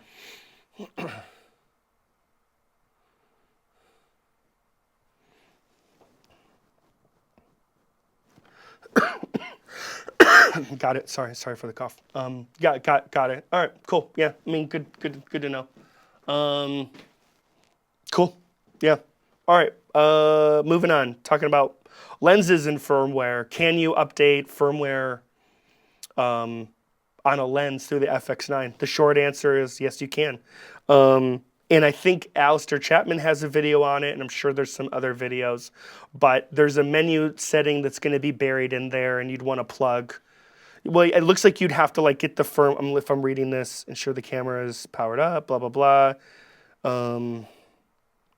Got it. Sorry for the cough. Got it. All right, cool. Yeah, I mean, good to know. Cool. Yeah. All right. Moving on. Talking about lenses and firmware. Can you update firmware on a lens through the FX9? The short answer is yes, you can. And I think Alistair Chapman has a video on it, and I'm sure there's some other videos. But there's a menu setting that's going to be buried in there, and you'd want to plug. Well, it looks like you'd have to like get the if I'm reading this, ensure the camera is powered up, blah blah blah.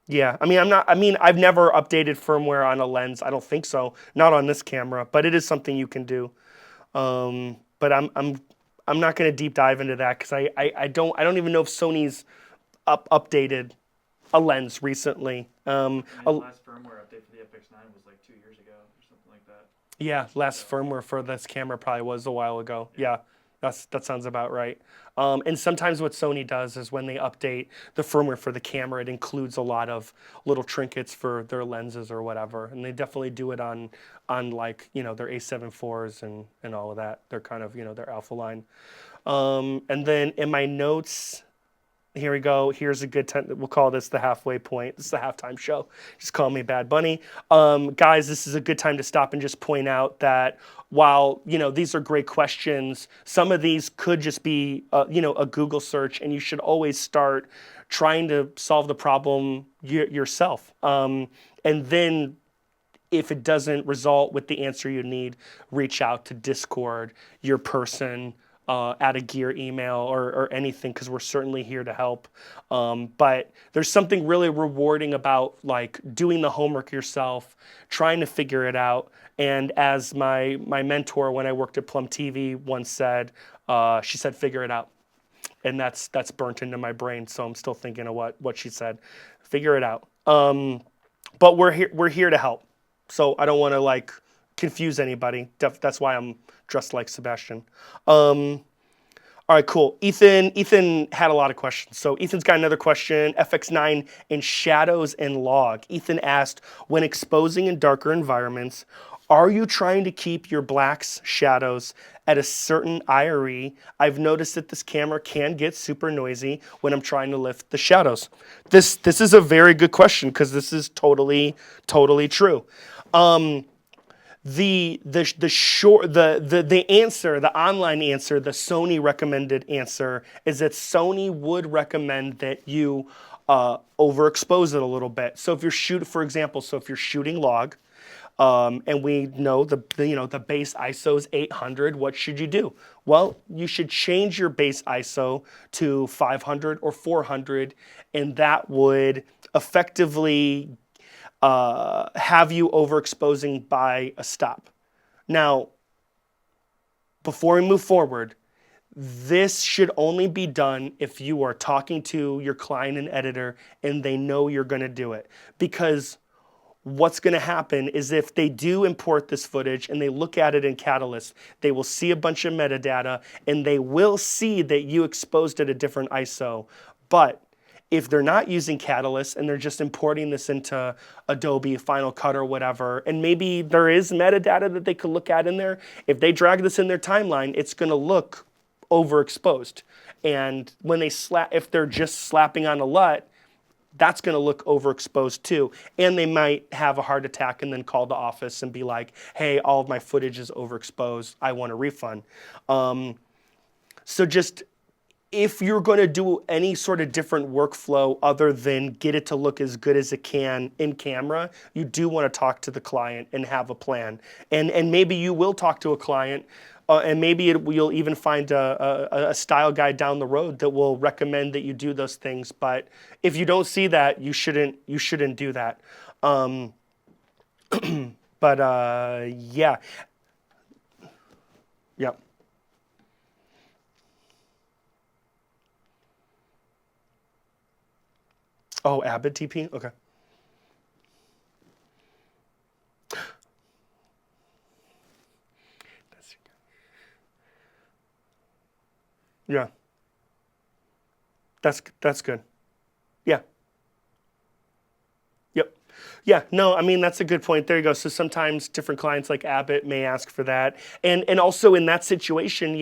Yeah, I mean, I've never updated firmware on a lens. I don't think so. Not on this camera, but it is something you can do. But I'm not going to deep dive into that, because I don't even know if Sony's updated a lens recently. I mean, the last firmware update for the FX9 was like 2 years ago or something like that. Yeah, last firmware for this camera probably was a while ago. Yeah, that sounds about right. And sometimes what Sony does is when they update the firmware for the camera, it includes a lot of little trinkets for their lenses or whatever. And they definitely do it on like, their A7 IVs and all of that. They're kind of, their alpha line. And then in my notes, here we go. Here's a good time. We'll call this the halfway point. This is the halftime show. Just call me Bad Bunny. Guys, this is a good time to stop and just point out that while, these are great questions, some of these could just be, a Google search, and you should always start trying to solve the problem yourself. And then if it doesn't result with the answer you need, reach out to Discord, your person, at a gear email or anything, because we're certainly here to help. But there's something really rewarding about like doing the homework yourself, trying to figure it out. And as my mentor when I worked at Plum TV once said, she said, "Figure it out." And that's burnt into my brain. So I'm still thinking of what she said. Figure it out. But we're here to help. So I don't want to like confuse anybody. That's why I'm dressed like Sebastian. All right, cool. Ethan had a lot of questions. So Ethan's got another question. FX9 in shadows and log. Ethan asked, when exposing in darker environments, are you trying to keep your blacks shadows at a certain IRE? I've noticed that this camera can get super noisy when I'm trying to lift the shadows. This is a very good question because this is totally true. The answer, the online answer, the Sony recommended answer is that Sony would recommend that you overexpose it a little bit. So if you're for example, if you're shooting log, and we know the base ISO is 800, what should you do? Well, you should change your base ISO to 500 or 400, and that would effectively have you overexposing by a stop. Now, before we move forward, this should only be done if you are talking to your client and editor and they know you're going to do it. Because what's going to happen is if they do import this footage and they look at it in Catalyst, they will see a bunch of metadata and they will see that you exposed at a different ISO. But if they're not using Catalyst and they're just importing this into Adobe Final Cut or whatever, and maybe there is metadata that they could look at in there, if they drag this in their timeline, it's going to look overexposed. And when if they're just slapping on a LUT, that's going to look overexposed too. And they might have a heart attack and then call the office and be like, hey, all of my footage is overexposed. I want a refund. So just, if you're going to do any sort of different workflow other than get it to look as good as it can in camera, you do want to talk to the client and have a plan. And maybe you will talk to a client, and maybe you'll even find a style guide down the road that will recommend that you do those things. But if you don't see that, you shouldn't do that. Yeah. Yep. Oh, Abbott TP? Okay. Yeah. That's good. Yeah. Yep. Yeah, no, I mean, that's a good point. There you go. So sometimes different clients like Abbott may ask for that. And also in that situation,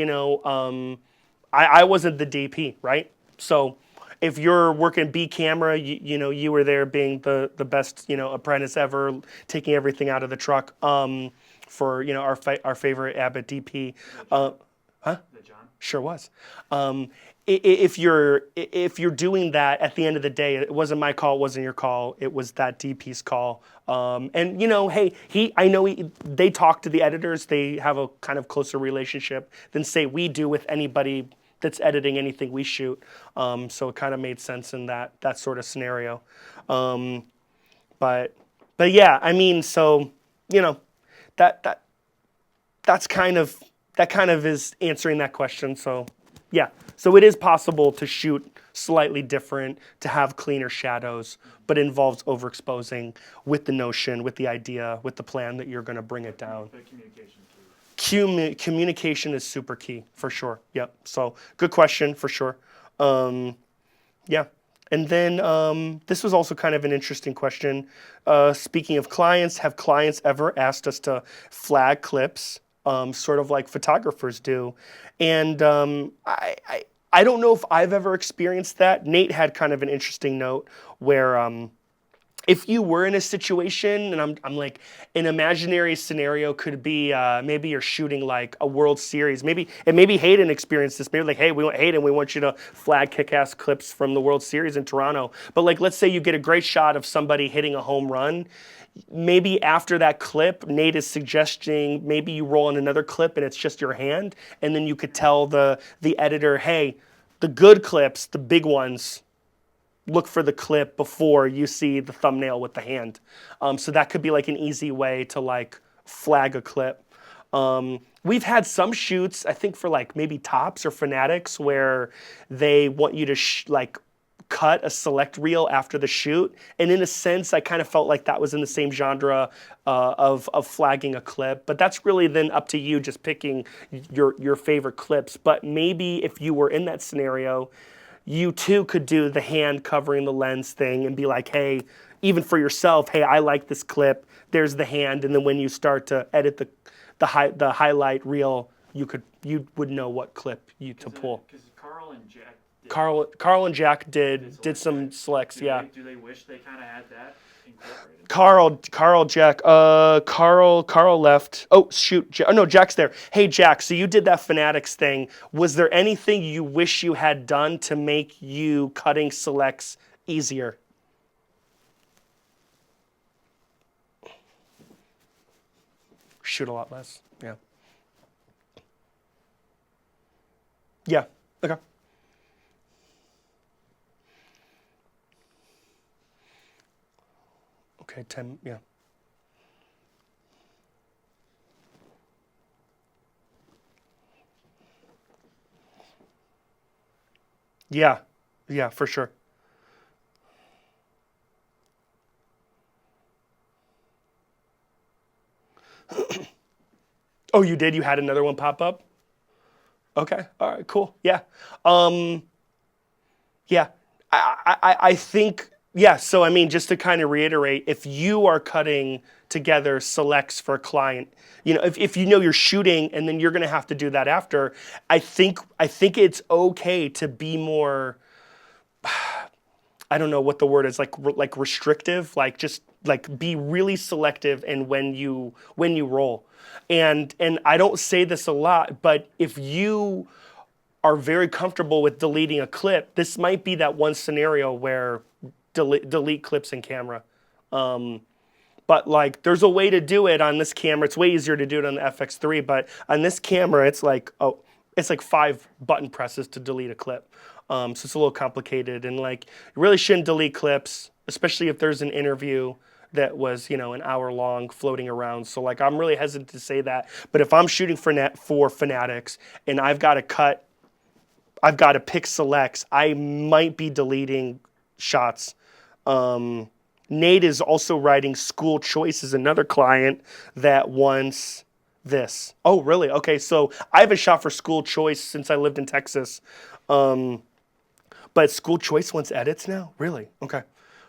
I wasn't the DP, right? So if you're working B camera, you were there being the best, apprentice ever, taking everything out of the truck for, our favorite Abbott DP. Huh? The John? Sure was. If you're doing that, at the end of the day, it wasn't my call, it wasn't your call, it was that DP's call. And hey, they talk to the editors, they have a kind of closer relationship than say we do with anybody that's editing anything we shoot. So it kind of made sense in that sort of scenario. But yeah, I mean, so that kind of is answering that question. So yeah, so it is possible to shoot slightly different, to have cleaner shadows, but it involves overexposing with the notion, with the idea, with the plan that you're going to bring it down. The communication key. Communication is super key, for sure. Yep. So good question, for sure. Yeah. And then this was also kind of an interesting question. Speaking of clients, have clients ever asked us to flag clips, sort of like photographers do? And I don't know if I've ever experienced that. Nate had kind of an interesting note where if you were in a situation, and I'm like, an imaginary scenario could be maybe you're shooting like a World Series. Maybe Hayden experienced this. Maybe like, hey, Hayden, we want you to flag kick-ass clips from the World Series in Toronto. But like, let's say you get a great shot of somebody hitting a home run. Maybe after that clip, Nate is suggesting maybe you roll in another clip and it's just your hand, and then you could tell the editor, hey, the good clips, the big ones, look for the clip before you see the thumbnail with the hand. So that could be like an easy way to like flag a clip. We've had some shoots, I think for like maybe Tops or Fanatics, where they want you to like cut a select reel after the shoot. And in a sense, I kind of felt like that was in the same genre of flagging a clip. But that's really then up to you, just picking your favorite clips. But maybe if you were in that scenario, you too could do the hand covering the lens thing and be like, hey, even for yourself, hey, I like this clip. There's the hand, and then when you start to edit the highlight reel, you would know what clip to pull. Because Carl and Jack. Carl and Jack did some selects, yeah. Do they wish they kind of had that incorporated? Carl left. Oh shoot, no, Jack's there. Hey Jack, so you did that Fanatics thing. Was there anything you wish you had done to make you cutting selects easier? Shoot a lot less, yeah. Yeah, okay. Okay, 10, yeah. Yeah, for sure. Oh, you did? You had another one pop up? Okay, all right, cool, yeah. Yeah, I think, yeah, so I mean, just to kind of reiterate, if you are cutting together selects for a client, if you know you're shooting and then you're gonna have to do that after, I think it's okay to be more, I don't know what the word is, like restrictive, like just like be really selective in when you roll. And I don't say this a lot, but if you are very comfortable with deleting a clip, this might be that one scenario where delete clips in camera. But like, there's a way to do it on this camera. It's way easier to do it on the FX3, but on this camera, it's like 5 button presses to delete a clip. So it's a little complicated, and like, you really shouldn't delete clips, especially if there's an interview that was, an hour long floating around. So like, I'm really hesitant to say that. But if I'm shooting for Fanatics and I've got to pick selects, I might be deleting shots. Nate is also writing School Choice as another client that wants this. Oh, really? Okay, so I haven't shot for School Choice since I lived in Texas. But School Choice wants edits now? Really? Okay.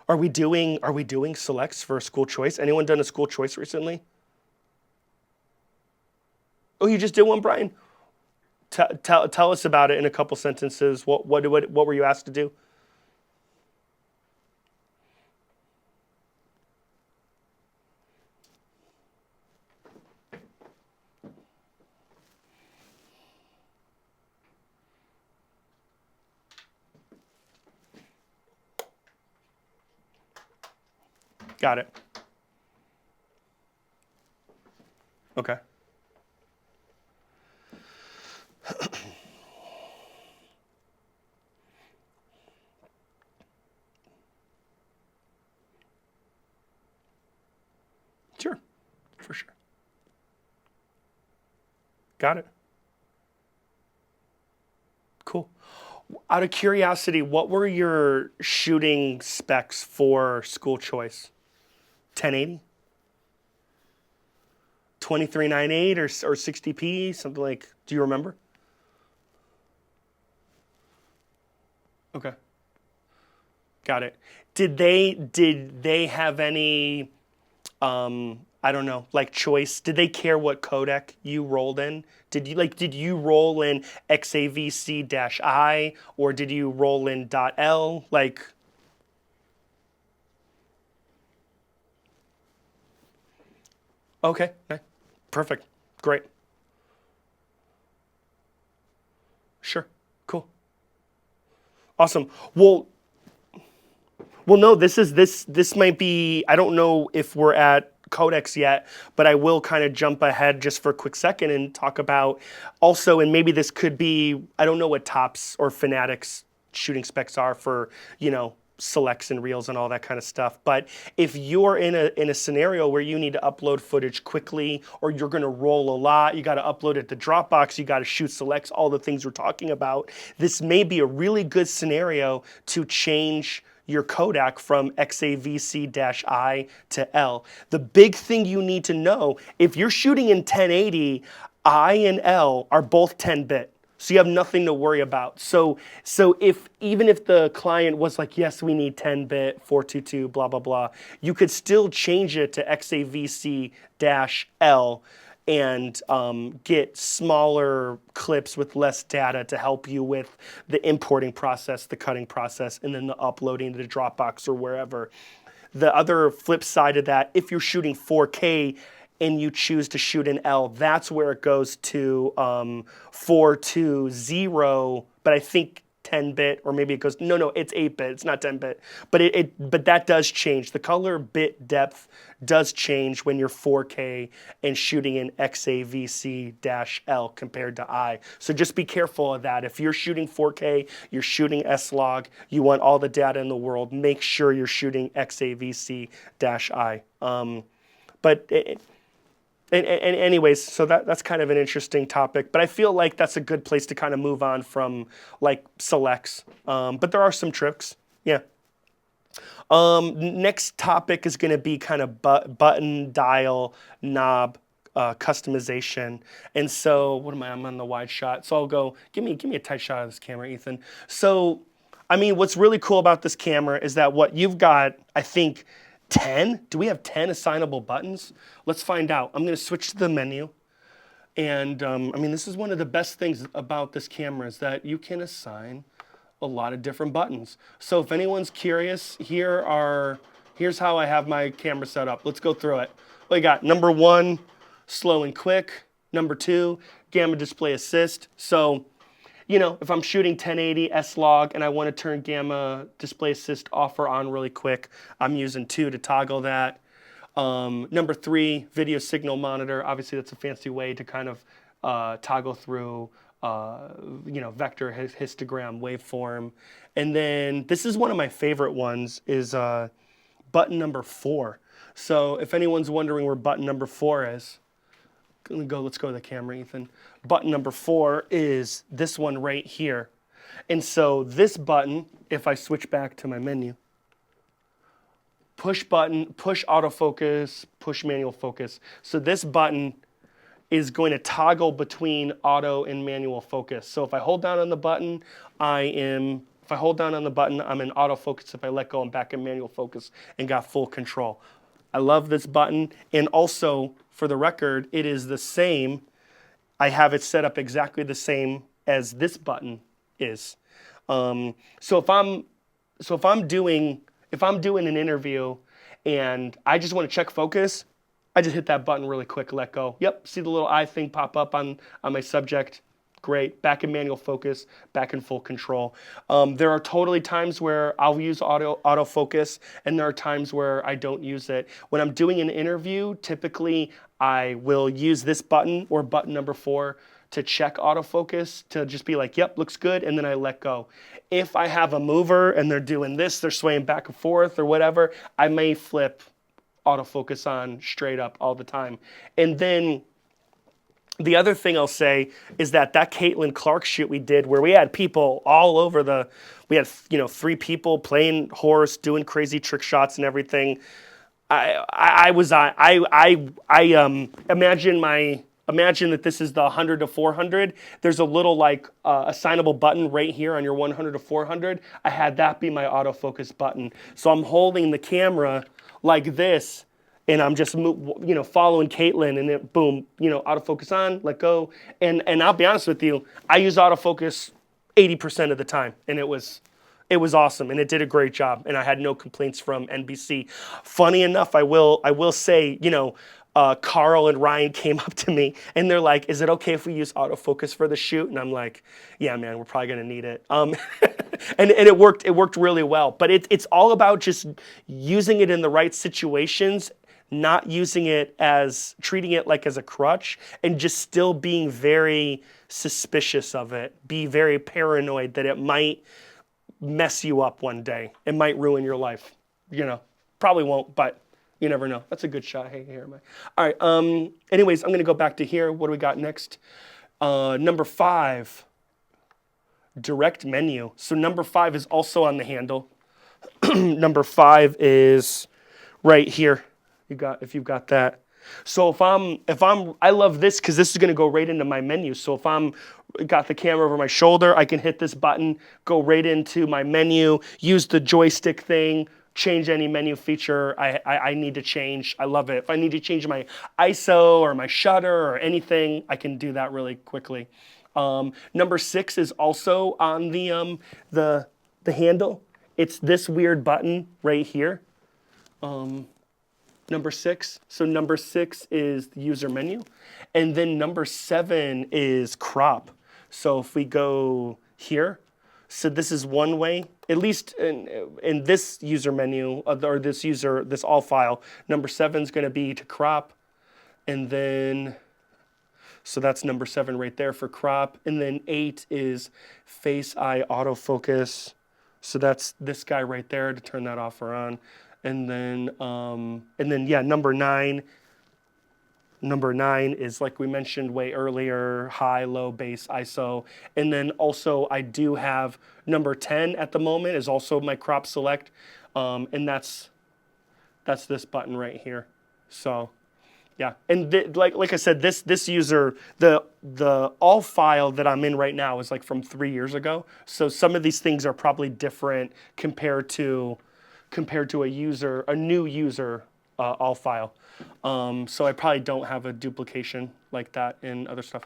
Are we doing selects for School Choice? Anyone done a School Choice recently? Oh, you just did one, Brian? Tell us about it in a couple sentences. What were you asked to do? Got it. Okay. Sure, for sure. Got it. Cool. Out of curiosity, what were your shooting specs for School Choice? 1080? 2398 or 60p, something like, do you remember? Okay. Got it. Did they have any I don't know, like choice? Did they care what codec you rolled in? Did you roll in XAVC-I or did you roll in .L? Like, okay, perfect, great. Sure, cool. Awesome. Well, no, this might be, I don't know if we're at Codecs yet, but I will kind of jump ahead just for a quick second and talk about also, and maybe this could be, I don't know what Tops or Fanatics shooting specs are for, selects and reels and all that kind of stuff. But if you're in a scenario where you need to upload footage quickly, or you're going to roll a lot, you got to upload it to Dropbox, you got to shoot selects, all the things we're talking about, this may be a really good scenario to change your codec from XAVC-I to L. The big thing you need to know, if you're shooting in 1080, I and L are both 10-bit. So you have nothing to worry about. So even if the client was like, yes, we need 10-bit, 422, blah, blah, blah, you could still change it to XAVC-L and get smaller clips with less data to help you with the importing process, the cutting process, and then the uploading to the Dropbox or wherever. The other flip side of that, if you're shooting 4K, and you choose to shoot in L, that's where it goes to 420, but I think 10-bit, or maybe it goes, no, it's 8-bit, it's not 10-bit. But that does change. The color bit depth does change when you're 4K and shooting in XAVC-L compared to I. So just be careful of that. If you're shooting 4K, you're shooting S-Log, you want all the data in the world, make sure you're shooting XAVC-I. And anyways, so that's kind of an interesting topic, but I feel like that's a good place to kind of move on from like selects. But there are some tricks, yeah. Next topic is going to be kind of button, dial, knob customization. And so, what am I? I'm on the wide shot, so I'll go. Give me a tight shot of this camera, Ethan. So, I mean, what's really cool about this camera is that what you've got, I think. 10? Do we have 10 assignable buttons? Let's find out. I'm going to switch to the menu. And I mean, this is one of the best things about this camera is that you can assign a lot of different buttons. So if anyone's curious, here's how I have my camera set up. Let's go through it. We got number 1, slow and quick. Number 2, gamma display assist. So you know, if I'm shooting 1080 S-Log and I want to turn gamma display assist off or on really quick, I'm using 2 to toggle that. Number 3, video signal monitor. Obviously, that's a fancy way to kind of toggle through, vector histogram waveform. And then this is one of my favorite ones is button number 4. So if anyone's wondering where button number 4 is, let's go to the camera, Ethan. Button number 4 is this one right here. And so this button, if I switch back to my menu, push button, push autofocus, push manual focus. So this button is going to toggle between auto and manual focus. So if I hold down on the button, I'm in autofocus. If I let go, I'm back in manual focus and got full control. I love this button. And also, for the record, it is the same. I have it set up exactly the same as this button is. So if I'm doing an interview and I just want to check focus, I just hit that button really quick, let go. Yep, see the little eye thing pop up on my subject. Great, back in manual focus, back in full control. There are totally times where I'll use autofocus, and there are times where I don't use it. When I'm doing an interview, typically I will use this button or button number 4 to check autofocus, to just be like, yep, looks good, and then I let go. If I have a mover and they're doing this, they're swaying back and forth or whatever, I may flip autofocus on straight up all the time. And then the other thing I'll say is that Caitlin Clark shoot we did where we had people all over we had 3 people playing horse, doing crazy trick shots and everything. Imagine that this is the 100 to 400. There's a little assignable button right here on your 100 to 400. I had that be my autofocus button. So I'm holding the camera like this, and I'm just following Caitlin, and it boom, autofocus on, let go, and I'll be honest with you, I use autofocus 80% of the time, and it was awesome, and it did a great job, and I had no complaints from NBC. Funny enough, I will say, Carl and Ryan came up to me and they're like, is it okay if we use autofocus for the shoot? And I'm like, yeah, man, we're probably gonna need it. And it worked really well. But it's all about just using it in the right situations, not treating it like as a crutch, and just still being very suspicious of it, be very paranoid that it might mess you up one day. It might ruin your life. You know, probably won't, but you never know. That's a good shot. Hey, here am I. All right. Anyways, I'm going to go back to here. What do we got next? Number 5, direct menu. So number 5 is also on the handle. Number 5 is right here. If you've got that. So I love this because this is going to go right into my menu. So if I'm got the camera over my shoulder, I can hit this button, go right into my menu, use the joystick thing, change any menu feature I need to change. I love it. If I need to change my ISO or my shutter or anything, I can do that really quickly. Number 6 is also on the handle. It's this weird button right here. Number 6. So number 6 is the user menu. And then number 7 is crop. So if we go here, so this is one way, at least in this user menu, or this all file, number 7 is going to be to crop. And then, so that's number 7 right there for crop. And then 8 is face eye autofocus. So that's this guy right there to turn that off or on. And then yeah, number 9 is, like we mentioned way earlier, high, low, base, ISO. And then also I do have number 10 at the moment is also my crop select. And that's this button right here. So yeah, and like I said, this user, the all file that I'm in right now is like from 3 years ago. So some of these things are probably different compared to a new user all file. So I probably don't have a duplication like that in other stuff.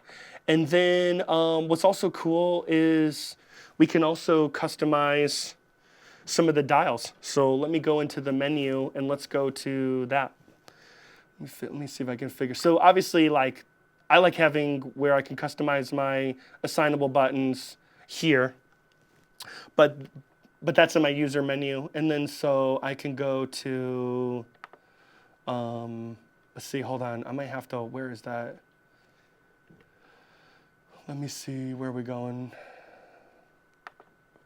And then what's also cool is we can also customize some of the dials. So let me go into the menu and let's go to that. Let me see if I can figure. So obviously, like, I like having where I can customize my assignable buttons here, but that's in my user menu. And then so I can go to, let's see, hold on. I might have to, where is that? Let me see, where are we going?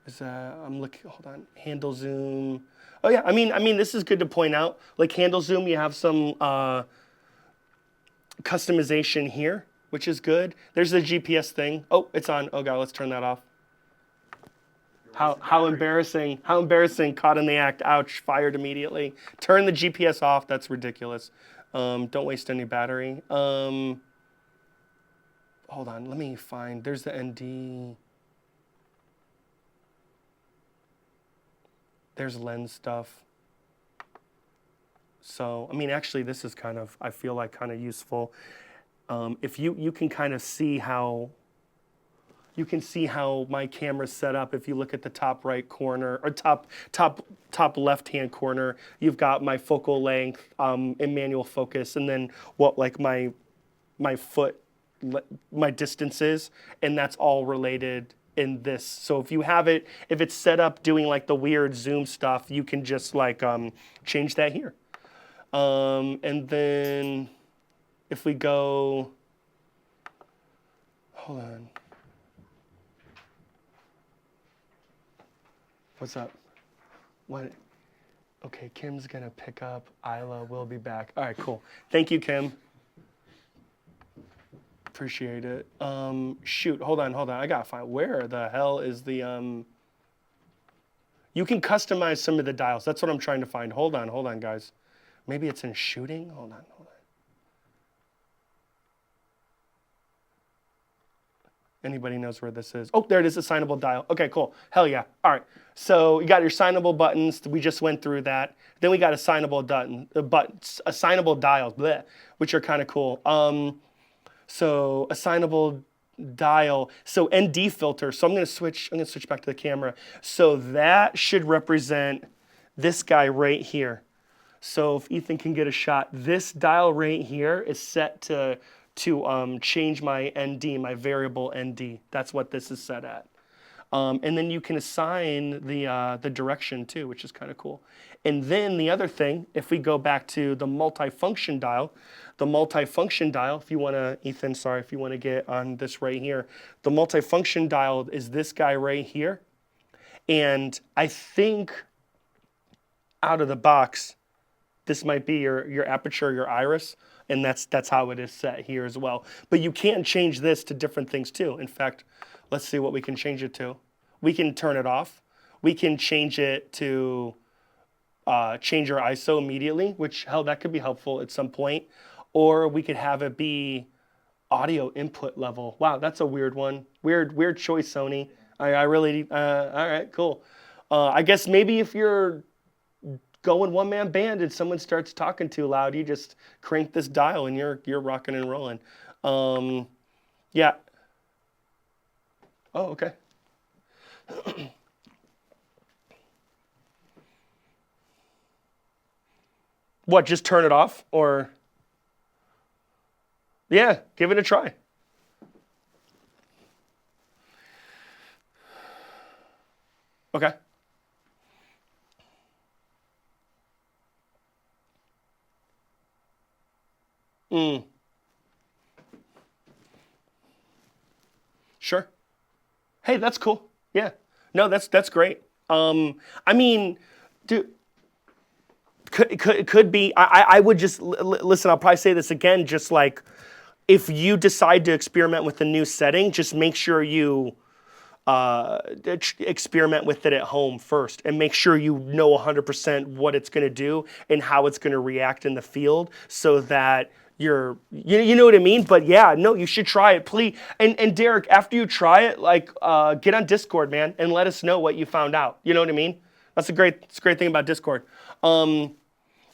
Is that, I'm looking, hold on, handle zoom. Oh yeah, I mean, this is good to point out. Like handle zoom, you have some customization here, which is good. There's the GPS thing. Oh, it's on. Oh god, let's turn that off. How embarrassing. How embarrassing, caught in the act. Ouch, fired immediately. Turn the GPS off, that's ridiculous. Don't waste any battery. Hold on, let me find, there's the ND. There's lens stuff. So, I mean, actually, this is kind of, I feel like, kind of useful. If you can kind of see how, my camera's set up. If you look at the top right corner, or top left-hand corner, you've got my focal length in manual focus, and then what, like, my foot, my distance is, and that's all related in this. So if you have it, if it's set up doing like the weird zoom stuff, you can just like change that here. And then if we go, hold on. What's up? What? Okay, Kim's gonna pick up. Isla will be back. All right, cool. Thank you, Kim. Appreciate it. Shoot, hold on. I gotta find, where the hell is the, you can customize some of the dials. That's what I'm trying to find. Hold on, guys. Maybe it's in shooting? Hold on. Anybody knows where this is? Oh, there it is, assignable dial. Okay, cool. Hell yeah. All right. So you got your assignable buttons. We just went through that. Then we got assignable dials, bleh, which are kind of cool. So assignable dial, so ND filter. So I'm gonna switch back to the camera. So that should represent this guy right here. So if Ethan can get a shot, this dial right here is set to change my ND, my variable ND. That's what this is set at. And then you can assign the direction too, which is kind of cool. And then the other thing, if we go back to the multifunction dial, if you want to, Ethan, sorry, if you want to get on this right here, the multifunction dial is this guy right here. And I think out of the box, this might be your aperture, your iris, and that's how it is set here as well. But you can change this to different things too. In fact, let's see what we can change it to. We can turn it off. We can change it to change our ISO immediately, which hell, that could be helpful at some point. Or we could have it be audio input level. Wow, that's a weird one. Weird choice, Sony. I really, all right, cool. I guess maybe if you're going one-man band and someone starts talking too loud, you just crank this dial and you're rocking and rolling. Yeah. Oh, okay. What, just turn it off or? Yeah, give it a try. Okay. Sure. Hey, that's cool. Yeah. No, that's great. I mean, dude, could be. I would just listen. I'll probably say this again. Just like if you decide to experiment with a new setting, just make sure you experiment with it at home first and make sure you know 100% what it's going to do and how it's going to react in the field so that you know what I mean. But yeah, no, you should try it, please. And Derek, after you try it, like get on Discord, man, and let us know what you found out. You know what I mean? That's a great thing about Discord. And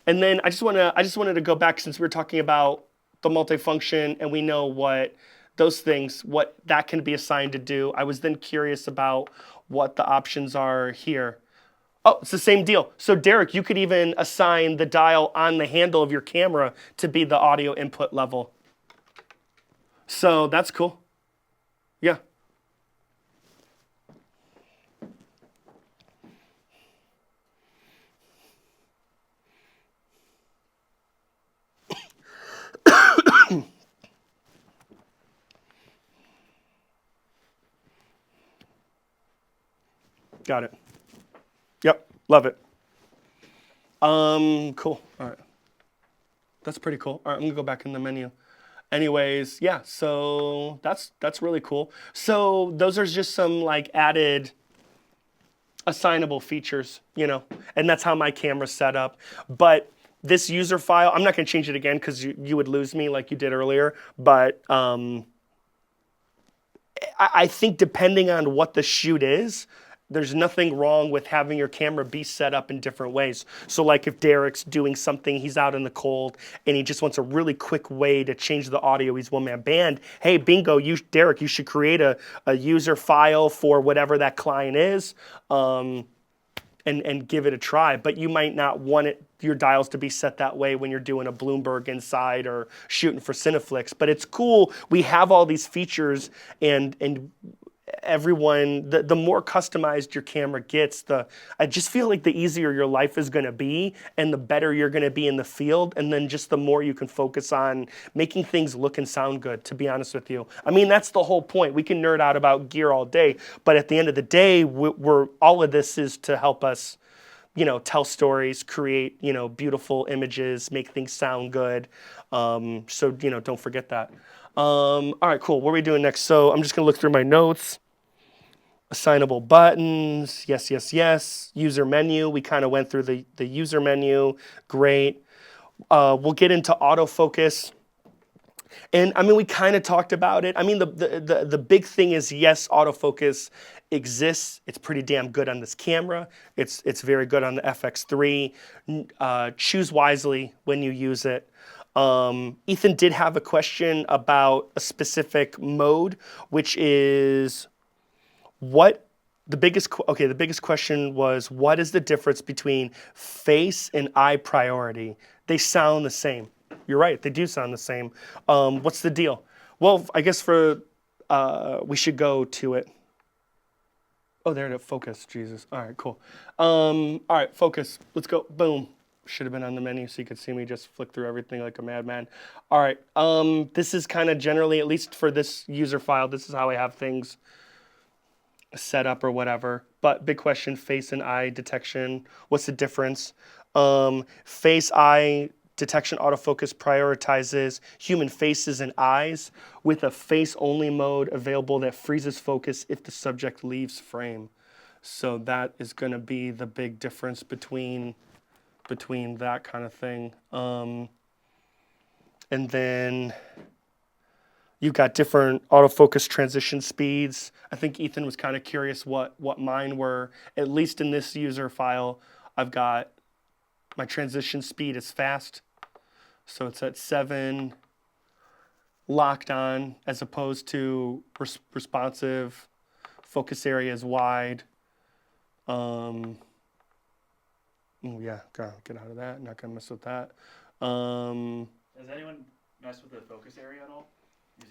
then I just wanted to go back since we were talking about the multifunction and we know what those things, what that can be assigned to do. I was then curious about what the options are here. Oh, it's the same deal. So Derek, you could even assign the dial on the handle of your camera to be the audio input level. So that's cool. Yeah. Got it. Yep, love it. Cool. All right. That's pretty cool. All right, I'm gonna go back in the menu. Anyways, yeah, so that's really cool. So those are just some like added assignable features, you know, and that's how my camera's set up. But this user file, I'm not gonna change it again because you would lose me like you did earlier, but I think depending on what the shoot is, there's nothing wrong with having your camera be set up in different ways. So like if Derek's doing something, he's out in the cold and he just wants a really quick way to change the audio, he's one-man band. Hey, bingo, Derek, you should create a user file for whatever that client is and give it a try. But you might not want your dials to be set that way when you're doing a Bloomberg inside or shooting for Cineflix. But it's cool. We have all these features and everyone, the more customized your camera gets, I just feel like the easier your life is going to be and the better you're going to be in the field, and then just the more you can focus on making things look and sound good, to be honest with you. I mean, that's the whole point. We can nerd out about gear all day, but at the end of the day, we're all of this is to help us, you know, tell stories, create, you know, beautiful images, make things sound good. So, you know, don't forget that. All right, cool. What are we doing next? So I'm just going to look through my notes. Assignable buttons, yes, yes, yes. User menu, we kind of went through the user menu. Great. We'll get into autofocus. And I mean, we kind of talked about it. I mean, the big thing is, yes, autofocus exists. It's pretty damn good on this camera. It's very good on the FX3. Choose wisely when you use it. Ethan did have a question about a specific mode, which is the biggest question was, what is the difference between face and eye priority? They sound the same. You're right, they do sound the same. What's the deal? Well, I guess we should go to it. Oh, there it is, focus, Jesus. All right, cool. All right, focus, let's go, boom. Should have been on the menu so you could see me just flick through everything like a madman. All right, this is kind of generally, at least for this user file, this is how I have things setup or whatever. But big question, face and eye detection. What's the difference? Face eye detection autofocus prioritizes human faces and eyes with a face only mode available that freezes focus if the subject leaves frame. So that is going to be the big difference between that kind of thing. And then you've got different autofocus transition speeds. I think Ethan was kind of curious what mine were. At least in this user file, I've got my transition speed is fast. So it's at 7 locked on as opposed to responsive. Focus area is wide. Oh yeah, get out of that. Not gonna mess with that. Has anyone messed with the focus area at all?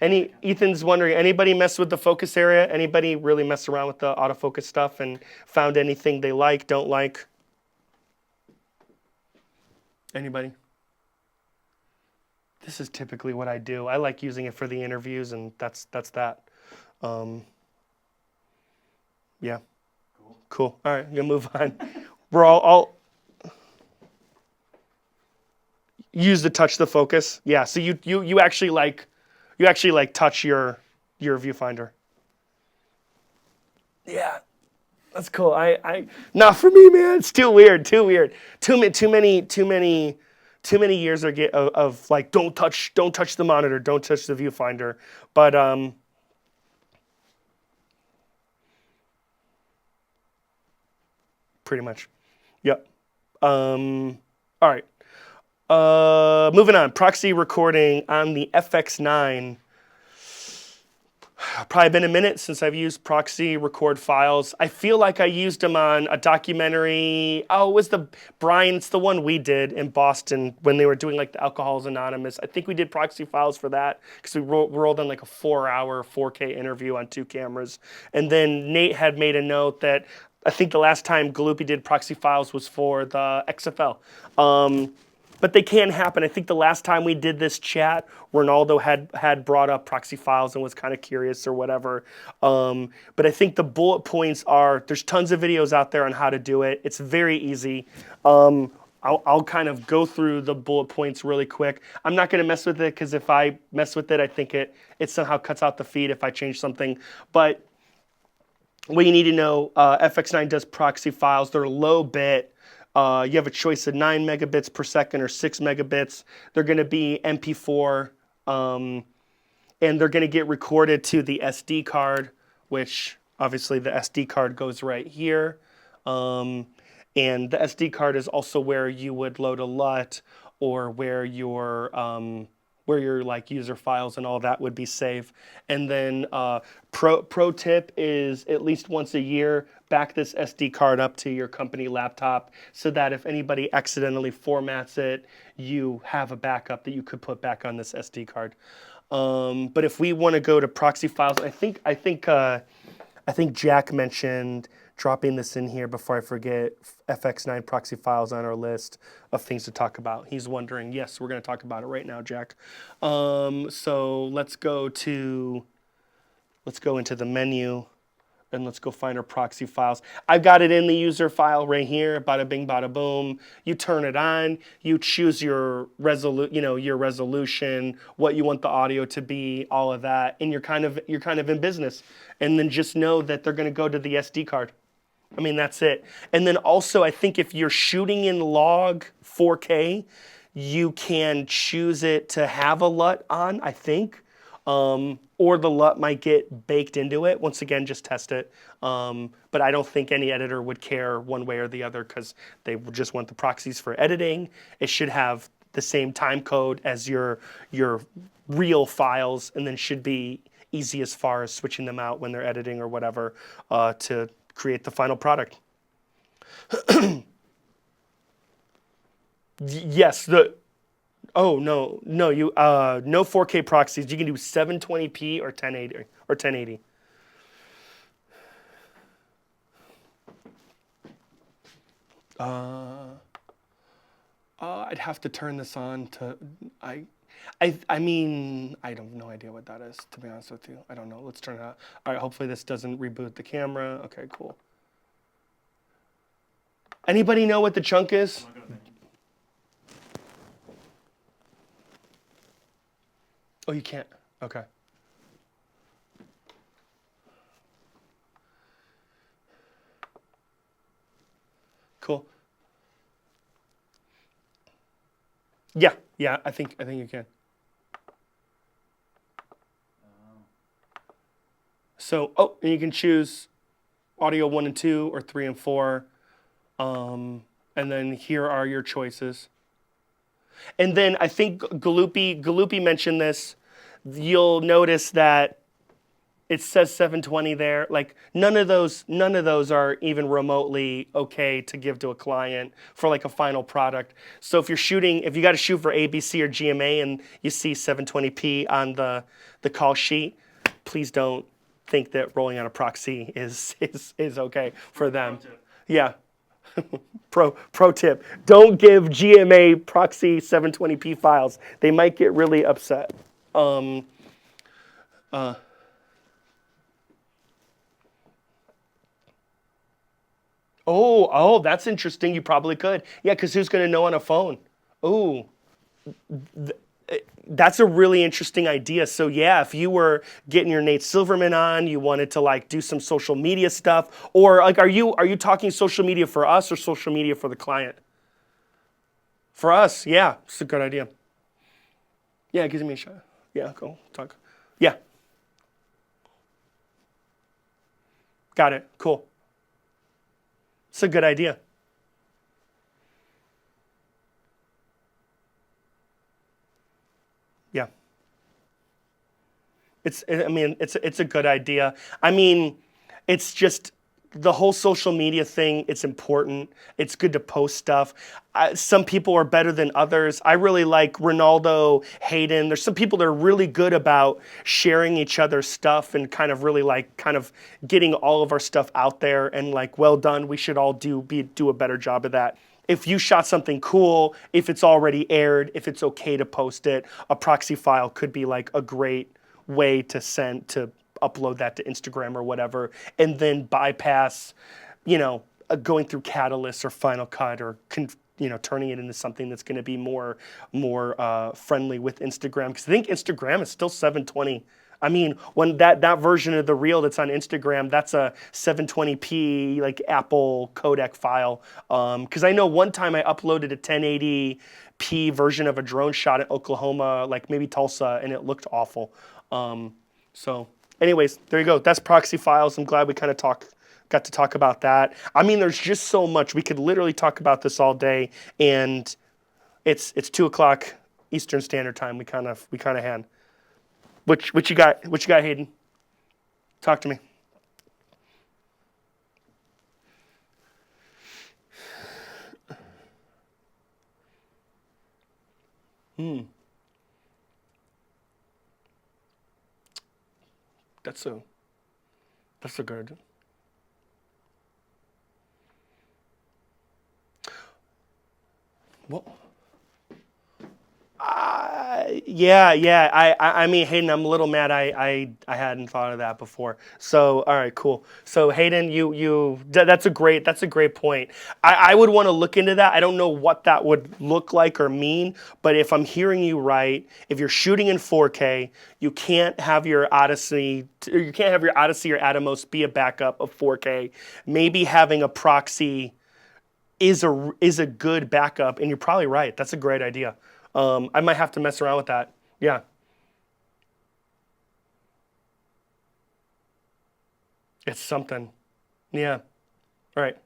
Using Ethan's wondering, anybody mess with the focus area? Anybody really mess around with the autofocus stuff and found anything they like, don't like? Anybody? This is typically what I do. I like using it for the interviews, and that's that. Yeah. Cool. All right, I'm gonna move on. We're all use the touch the focus. Yeah. So you actually like touch your viewfinder. Yeah. That's cool. I not for me, man. It's too weird. Too many years of like don't touch the monitor, don't touch the viewfinder. But pretty much. Yep. All right. Moving on. Proxy recording on the FX9. Probably been a minute since I've used proxy record files. I feel like I used them on a documentary. Oh, it was Brian, it's the one we did in Boston when they were doing like the Alcoholics Anonymous. I think we did proxy files for that because we rolled on like a 4-hour 4K interview on 2 cameras. And then Nate had made a note that I think the last time Galoopy did proxy files was for the XFL. But they can happen. I think the last time we did this chat, Ronaldo had brought up proxy files and was kind of curious or whatever. But I think the bullet points are, there's tons of videos out there on how to do it. It's very easy. I'll kind of go through the bullet points really quick. I'm not going to mess with it because if I mess with it, I think it somehow cuts out the feed if I change something. But what you need to know, FX9 does proxy files. They're low bit. You have a choice of 9 megabits per second or 6 megabits. They're going to be MP4, and they're going to get recorded to the SD card, which obviously the SD card goes right here. And the SD card is also where you would load a LUT or where your like user files and all that would be saved. And then pro tip is at least once a year, back this SD card up to your company laptop so that if anybody accidentally formats it, you have a backup that you could put back on this SD card. But if we want to go to proxy files, I think Jack mentioned dropping this in here before I forget, FX9 proxy files on our list of things to talk about. He's wondering, yes, we're going to talk about it right now, Jack. So let's go into the menu and let's go find our proxy files. I've got it in the user file right here, bada bing, bada boom. You turn it on, you choose your resolution, what you want the audio to be, all of that, and you're kind of in business. And then just know that they're going to go to the SD card. I mean, that's it. And then also, I think if you're shooting in log 4K, you can choose it to have a LUT on, I think. Or the LUT might get baked into it. Once again, just test it. But I don't think any editor would care one way or the other because they just want the proxies for editing. It should have the same time code as your real files and then should be easy as far as switching them out when they're editing or whatever to create the final product. Yes, no, you no 4K proxies. You can do 720p or 1080. I'd have to turn this on to I mean, I have no idea what that is, to be honest with you. I don't know. Let's turn it out. All right, hopefully this doesn't reboot the camera. Okay, cool. Anybody know what the chunk is? I'm not gonna think. Oh, you can't. Okay. Cool. Yeah, yeah, I think you can. So, oh, and you can choose audio 1 and 2 or 3 and 4. And then here are your choices. And then I think Galoopy mentioned this. You'll notice that it says 720 there. Like none of those are even remotely okay to give to a client for like a final product. So if you got to shoot for ABC or GMA and you see 720p on the call sheet, please don't think that rolling out a proxy is okay for them. Pro tip. Yeah. Pro tip: don't give GMA proxy 720p files. They might get really upset. Oh, that's interesting. You probably could. Yeah, because who's going to know on a phone? Oh, that's a really interesting idea. So yeah, if you were getting your Nate Silverman on, you wanted to like do some social media stuff, or like, are you talking social media for us or social media for the client? For us, yeah, it's a good idea. Yeah, it gives me a shot. Yeah, go talk. Yeah, got it. Cool. It's a good idea. Yeah. It's a good idea. I mean, it's just the whole social media thing. It's important. It's good to post stuff. Some people are better than others. I really like Ronaldo, Hayden. There's some people that are really good about sharing each other's stuff and kind of really like kind of getting all of our stuff out there and like, well done. We should all do a better job of that. If you shot something cool, if it's already aired, if it's okay to post it, a proxy file could be like a great way to upload that to Instagram or whatever, and then bypass, going through Catalyst or Final Cut or turning it into something that's going to be more friendly with Instagram. Because I think Instagram is still 720. I mean, when that version of the reel that's on Instagram, that's a 720p like Apple codec file. Because I know one time I uploaded a 1080p version of a drone shot at Oklahoma, like maybe Tulsa, and it looked awful. So, anyways, there you go. That's proxy files. I'm glad we kind of got to talk about that. I mean, there's just so much. We could literally talk about this all day, and it's 2:00 Eastern Standard Time. We kind of had. What you got? What you got, Hayden? Talk to me. That's a good. Well, yeah. I mean, Hayden, I'm a little mad. I hadn't thought of that before. So, all right, cool. So, Hayden, that's a great point. I would want to look into that. I don't know what that would look like or mean, but if I'm hearing you right, if you're shooting in 4K, you can't have your Odyssey or Atomos be a backup of 4K. Maybe having a proxy is a good backup, and you're probably right. That's a great idea. I might have to mess around with that. Yeah. It's something. Yeah. All right.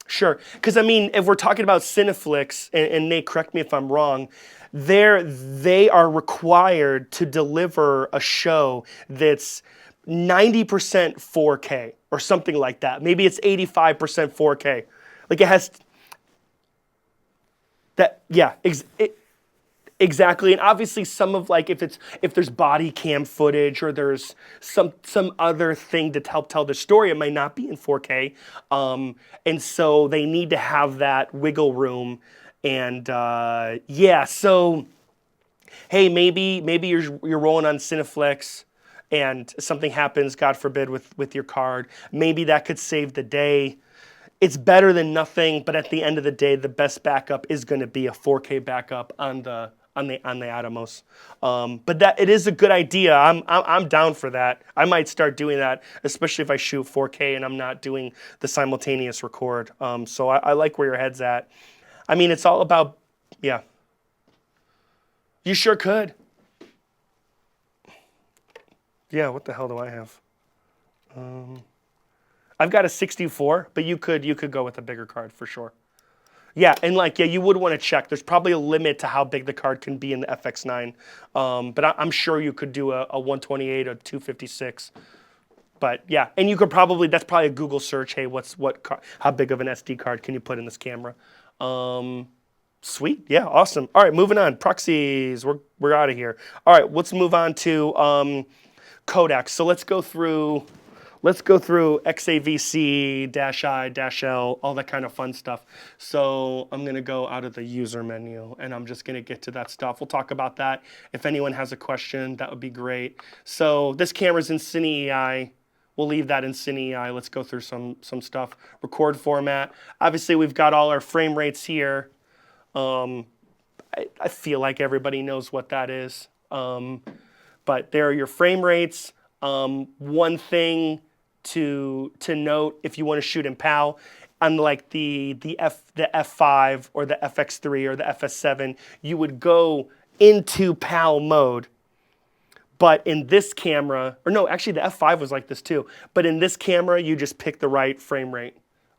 Sure. Because, I mean, if we're talking about Cineflix, and Nate, correct me if I'm wrong, they are required to deliver a show that's 90% 4K or something like that. Maybe it's 85% 4K. Like it has that, yeah, exactly. And obviously some of like if there's body cam footage or there's some other thing to help tell the story, it might not be in 4K. And so they need to have that wiggle room. And yeah, so hey, maybe you're rolling on Cineflex and something happens, God forbid, with your card. Maybe that could save the day. It's better than nothing, but at the end of the day, the best backup is going to be a 4K backup on the Atomos. But that it is a good idea. I'm down for that. I might start doing that, especially if I shoot 4K and I'm not doing the simultaneous record. So I like where your head's at. I mean, it's all about, yeah. You sure could. Yeah, what the hell do I have? I've got a 64, but you could go with a bigger card for sure. Yeah, and you would want to check. There's probably a limit to how big the card can be in the FX9, but I'm sure you could do a 128 or 256. But yeah, and you could probably, that's probably a Google search. Hey, how big of an SD card can you put in this camera? Sweet, yeah, awesome. All right, moving on. Proxies, we're out of here. All right, let's move on to Codecs. So let's go through XAVC-I-L, all that kind of fun stuff. So I'm going to go out of the user menu, and I'm just going to get to that stuff. We'll talk about that. If anyone has a question, that would be great. So this camera's in CINE. We'll leave that in CINE. Let's go through some stuff. Record format. Obviously, we've got all our frame rates here. I feel like everybody knows what that is. But there are your frame rates. One thing to note, if you want to shoot in PAL, unlike the F5 or the FX3 or the FS7, you would go into PAL mode. But in this camera, or no, actually the F5 was like this too. But in this camera, you just pick the right frame rate.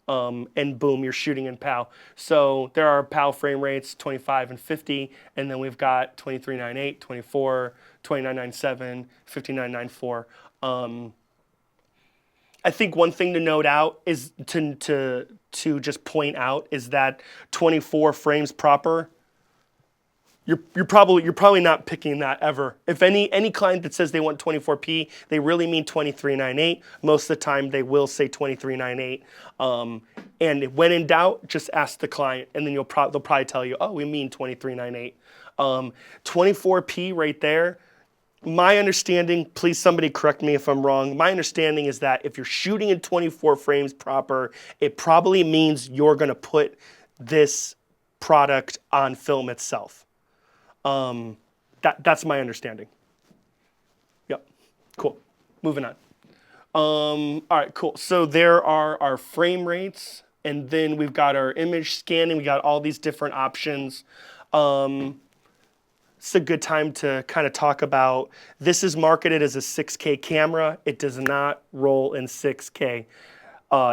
And boom, you're shooting in PAL. So there are PAL frame rates, 25 and 50, and then we've got 2398, 24, 2997, 5994. I think one thing to note out is to just point out is that 24 frames proper. You're probably not picking that ever. If any client that says they want 24p, they really mean 2398. Most of the time, they will say 2398. And when in doubt, just ask the client, and then they'll probably tell you, oh, we mean 2398. 24p right there. My understanding, please somebody correct me if I'm wrong. My understanding is that if you're shooting in 24 frames proper, it probably means you're going to put this product on film itself. That's my understanding. Yep, cool. Moving on. All right, cool. So there are our frame rates, and then we've got our image scanning. We got all these different options. It's a good time to kind of talk about, this is marketed as a 6K camera. It does not roll in 6K.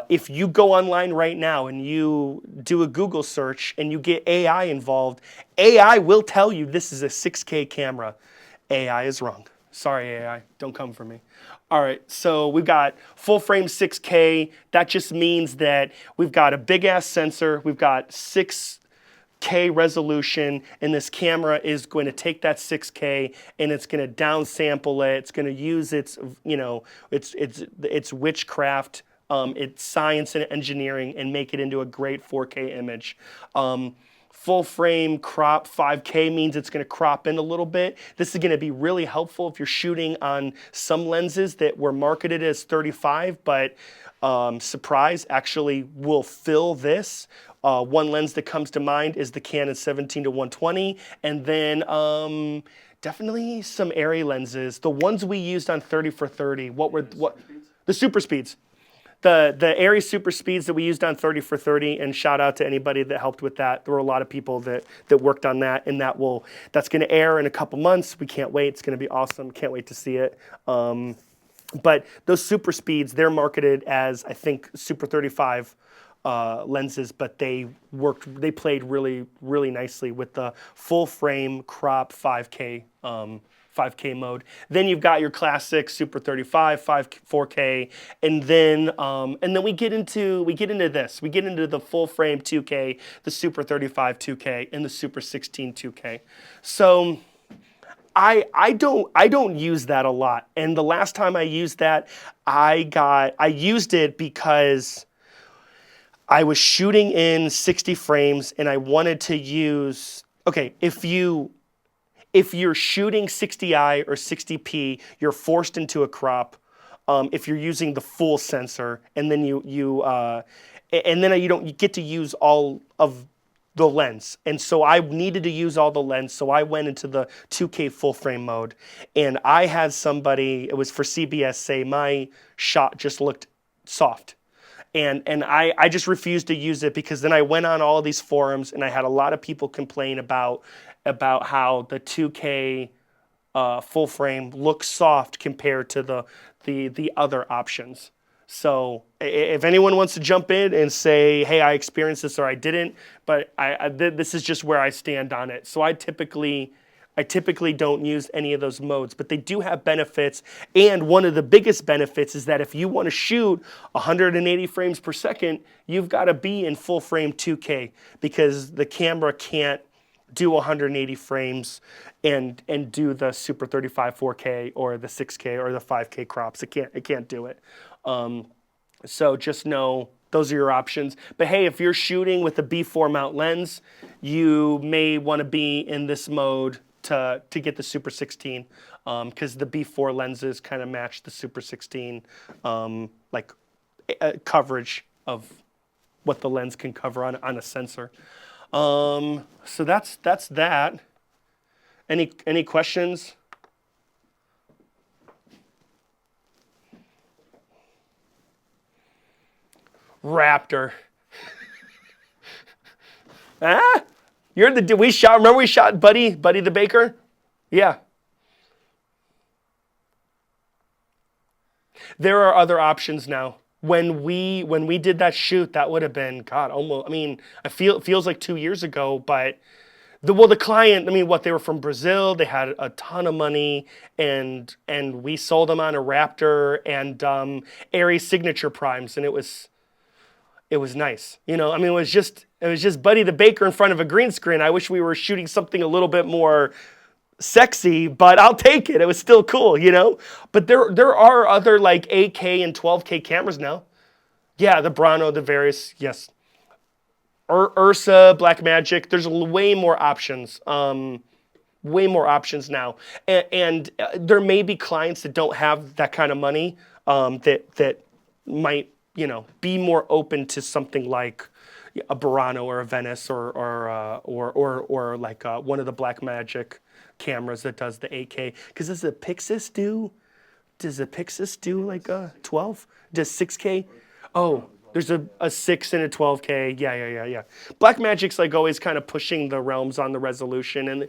If you go online right now and you do a Google search and you get AI involved, AI will tell you this is a 6K camera. AI is wrong. Sorry, AI, don't come for me. All right, so we've got full frame 6K. That just means that we've got a big ass sensor. We've got 6K resolution, and this camera is going to take that 6K and it's going to downsample it. It's going to use its witchcraft. It's science and engineering, and make it into a great 4K image. Full frame crop 5K means it's going to crop in a little bit. This is going to be really helpful if you're shooting on some lenses that were marketed as 35, but surprise, actually will fill this. One lens that comes to mind is the Canon 17-120, and then definitely some Arri lenses. The ones we used on 30-30, the super speeds. The Arri super speeds that we used on 30-30, and shout out to anybody that helped with that. There were a lot of people that worked on that, and that's going to air in a couple months. We can't wait. It's going to be awesome. Can't wait to see it. But those super speeds, they're marketed as, I think, Super 35 lenses, but they played really, really nicely with the full frame crop 5K 5K mode. Then you've got your classic Super 35, 4K, and then we get into this. We get into the full frame 2K, the Super 35 2K, and the Super 16 2K. So I don't use that a lot. And the last time I used that, I used it because I was shooting in 60 frames and I wanted to use, okay, if you're shooting 60i or 60p, you're forced into a crop. If you're using the full sensor, and then you don't get to use all of the lens. And so I needed to use all the lens, so I went into the 2K full frame mode. And I had somebody, it was for CBS, say my shot just looked soft. And I just refused to use it, because then I went on all of these forums and I had a lot of people complain about how the 2K full frame looks soft compared to the other options. So if anyone wants to jump in and say, hey, I experienced this or I didn't, but this is just where I stand on it. So I typically don't use any of those modes, but they do have benefits. And one of the biggest benefits is that if you want to shoot 180 frames per second, you've got to be in full frame 2K, because the camera can't do 180 frames and do the Super 35 4K or the 6K or the 5K crops. It can't do it. So just know those are your options. But hey, if you're shooting with a B4 mount lens, you may want to be in this mode to get the Super 16, because the B4 lenses kind of match the Super 16 coverage of what the lens can cover on a sensor. So that's that. Any questions? Raptor. Remember we shot Buddy the Baker? Yeah. There are other options now. When we did that shoot, that would have been, God, almost, I mean, it feels like 2 years ago, but the client, I mean, they were from Brazil, they had a ton of money, and we sold them on a Raptor and Aries signature primes, and it was nice. I mean, it was just Buddy the Baker in front of a green screen. I wish we were shooting something a little bit more sexy, but I'll take it. It was still cool, But there are other like 8K and 12K cameras now. Yeah, the Brano, the various, yes. Ursa, Blackmagic. There's way more options. Way more options now, and there may be clients that don't have that kind of money that might be more open to something like a Burano or a Venice or like one of the Blackmagic cameras that does the 8K. Because does the Pixis do like a 12? Does 6K? Oh, there's a 6 and a 12K. Yeah. Blackmagic's like always kind of pushing the realms on the resolution. And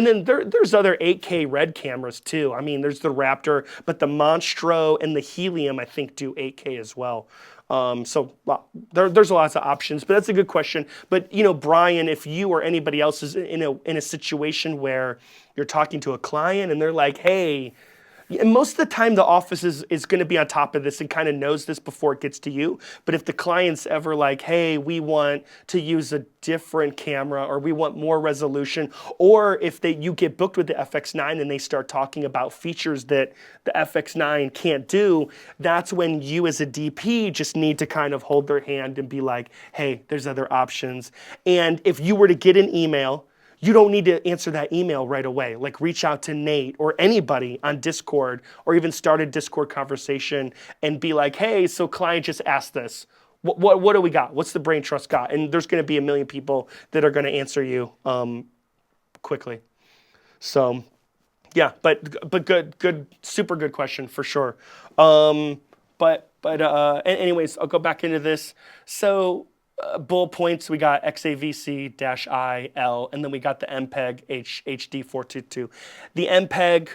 then there's other 8K red cameras too. I mean, there's the Raptor, but the Monstro and the Helium I think do 8K as well. So there's lots of options, but that's a good question. But Brian, if you or anybody else is in a situation where you're talking to a client and they're like, hey, and most of the time the office is going to be on top of this and kind of knows this before it gets to you. But if the client's ever like, hey, we want to use a different camera, or we want more resolution, or if you get booked with the FX9 and they start talking about features that the FX9 can't do, that's when you as a DP just need to kind of hold their hand and be like, hey, there's other options. And if you were to get an email, you don't need to answer that email right away. Like reach out to Nate or anybody on Discord, or even start a Discord conversation and be like, hey, so client just asked this. What do we got? What's the brain trust got? And there's going to be a million people that are going to answer you quickly. So yeah, but good, super good question for sure. Anyways, I'll go back into this. So bullet points, we got XAVC-IL, and then we got the MPEG HD422. The MPEG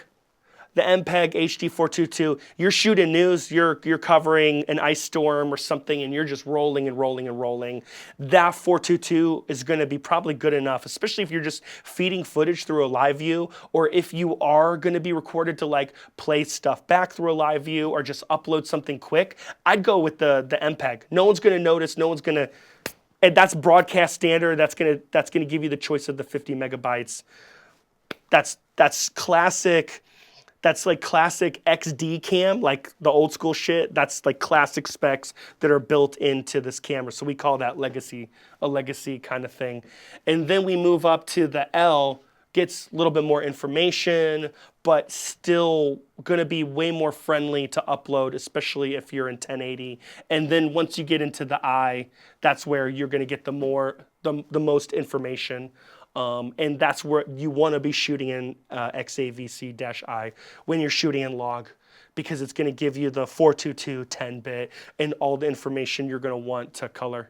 HD422, you're shooting news, you're covering an ice storm or something, and you're just rolling and rolling and rolling. That 422 is going to be probably good enough, especially if you're just feeding footage through a live view, or if you are going to be recorded to like play stuff back through a live view or just upload something quick. I'd go with the MPEG. No one's going to notice, no one's going to, and that's broadcast standard. That's gonna give you the choice of the 50 megabytes. That's classic. That's like classic XD cam, like the old school shit. That's like classic specs that are built into this camera. So we call that a legacy kind of thing. And then we move up to the L, gets a little bit more information, but still going to be way more friendly to upload, especially if you're in 1080. And then once you get into the I, that's where you're going to get the most information. And that's where you want to be shooting in XAVC-I when you're shooting in log, because it's going to give you the 422 10-bit and all the information you're going to want to color.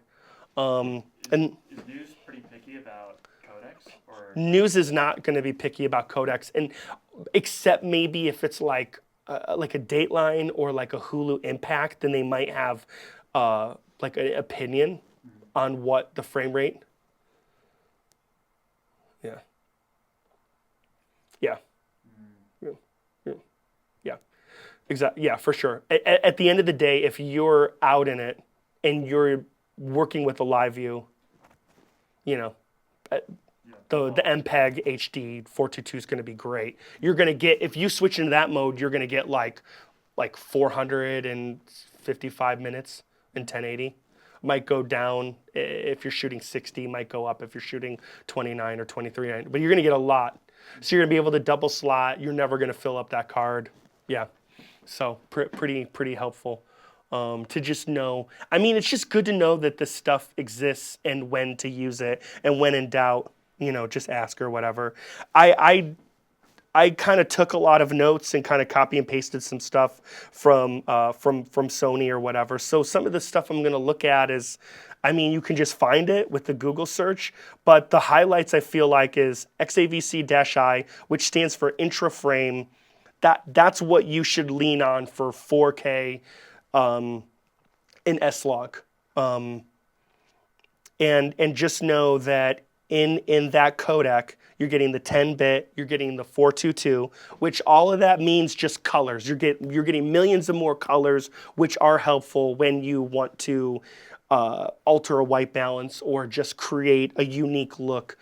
Is News pretty picky about codecs? Or News is not going to be picky about codecs, and except maybe if it's like a Dateline or like a Hulu Impact, then they might have like an opinion on what the frame rate. Yeah. Yeah. Yeah. Exactly. Yeah, for sure. At the end of the day, if you're out in it and you're working with a live view, you know, the MPEG HD 422 is going to be great. You're going to get, if you switch into that mode, you're going to get like 455 minutes in 1080. Might go down if you're shooting 60, might go up if you're shooting 29 or 23, but you're going to get a lot. So you're going to be able to double slot. You're never going to fill up that card. Yeah. So pretty helpful to just know. I mean, it's just good to know that this stuff exists and when to use it, and when in doubt, just ask or whatever. I kind of took a lot of notes and kind of copy and pasted some stuff from Sony or whatever. So some of the stuff I'm going to look at is, I mean, you can just find it with the Google search, but the highlights I feel like is XAVC-I, which stands for intra-frame. That's what you should lean on for 4K in S-Log. And just know that in that codec, you're getting the 10-bit, you're getting the 422, which all of that means just colors. You're getting millions of more colors, which are helpful when you want to alter a white balance or just create a unique look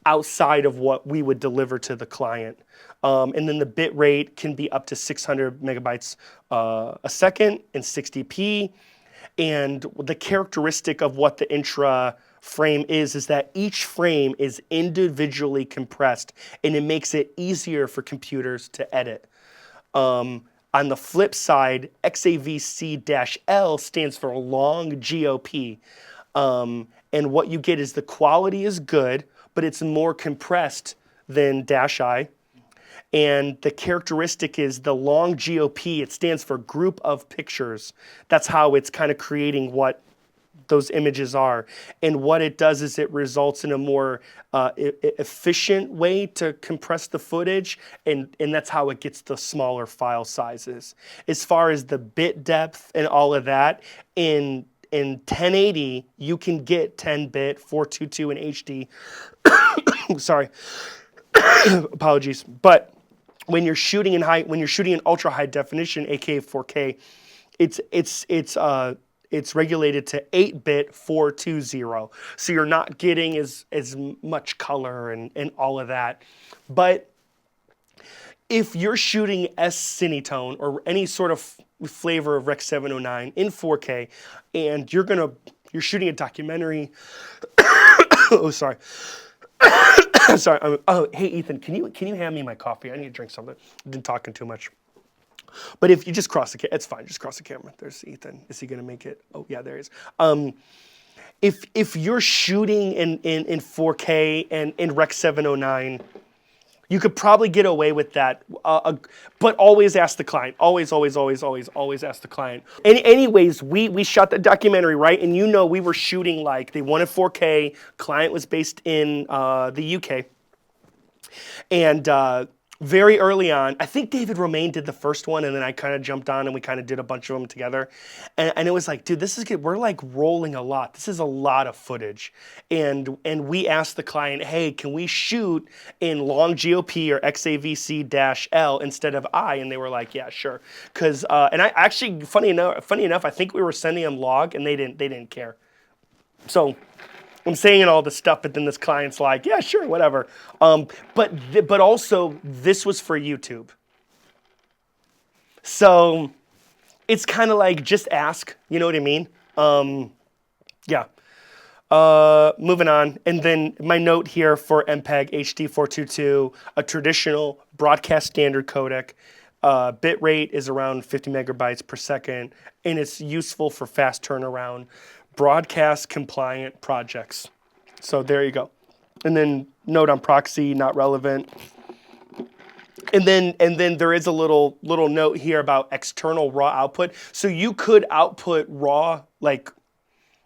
outside of what we would deliver to the client. And then the bit rate can be up to 600 megabytes a second in 60p. And the characteristic of what the intra frame is that each frame is individually compressed, and it makes it easier for computers to edit. On the flip side, XAVC-L stands for long GOP. And what you get is the quality is good, but it's more compressed than -I. And the characteristic is the long GOP, it stands for group of pictures. That's how it's kind of creating what those images are. And what it does is it results in a more efficient way to compress the footage, and that's how it gets the smaller file sizes. As far as the bit depth and all of that, in 1080, you can get 10-bit, 422 in HD. Sorry, apologies. But when you're shooting in ultra high definition, aka 4K, it's regulated to 8-bit 420. So you're not getting as much color and all of that. But if you're shooting S-Cinetone or any sort of flavor of Rec 709 in 4K, and you're shooting a documentary. Oh, sorry. Sorry. Oh, hey Ethan, can you hand me my coffee? I need to drink something. I've been talking too much. But if you just cross the camera, it's fine. Just cross the camera. There's Ethan. Is he gonna make it? Oh yeah, there he is. If you're shooting in 4K and in Rec 709, you could probably get away with that. But always ask the client. Always ask the client. Anyways, we shot the documentary, right? And we were shooting like they wanted 4K. Client was based in the UK. And very early on, I think David Romaine did the first one, and then I kind of jumped on and we kind of did a bunch of them together. And it was like, dude, this is good. We're like rolling a lot. This is a lot of footage. And we asked the client, hey, can we shoot in long GOP or XAVC-L instead of I? And they were like, yeah, sure. Because and I actually, funny enough, I think we were sending them log, and they didn't care. So I'm saying all this stuff, but then this client's like, yeah, sure, whatever. But also, this was for YouTube. So it's kind of like, just ask, you know what I mean? Yeah. Moving on, and then my note here for MPEG HD422, a traditional broadcast standard codec. Bit rate is around 50 megabytes per second, and it's useful for fast turnaround, broadcast compliant projects. So there you go. And then note on proxy, not relevant. And then there is a little note here about external raw output. So you could output raw like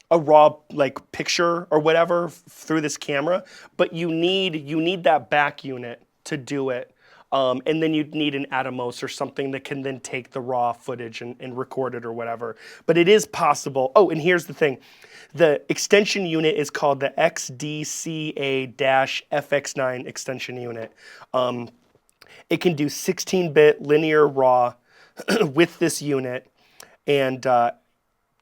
a raw like picture or whatever through this camera, but you need that back unit to do it. And then you'd need an Atomos or something that can then take the raw footage and record it or whatever. But it is possible. Oh, and here's the thing. The extension unit is called the XDCA-FX9 extension unit. It can do 16-bit linear raw with this unit. And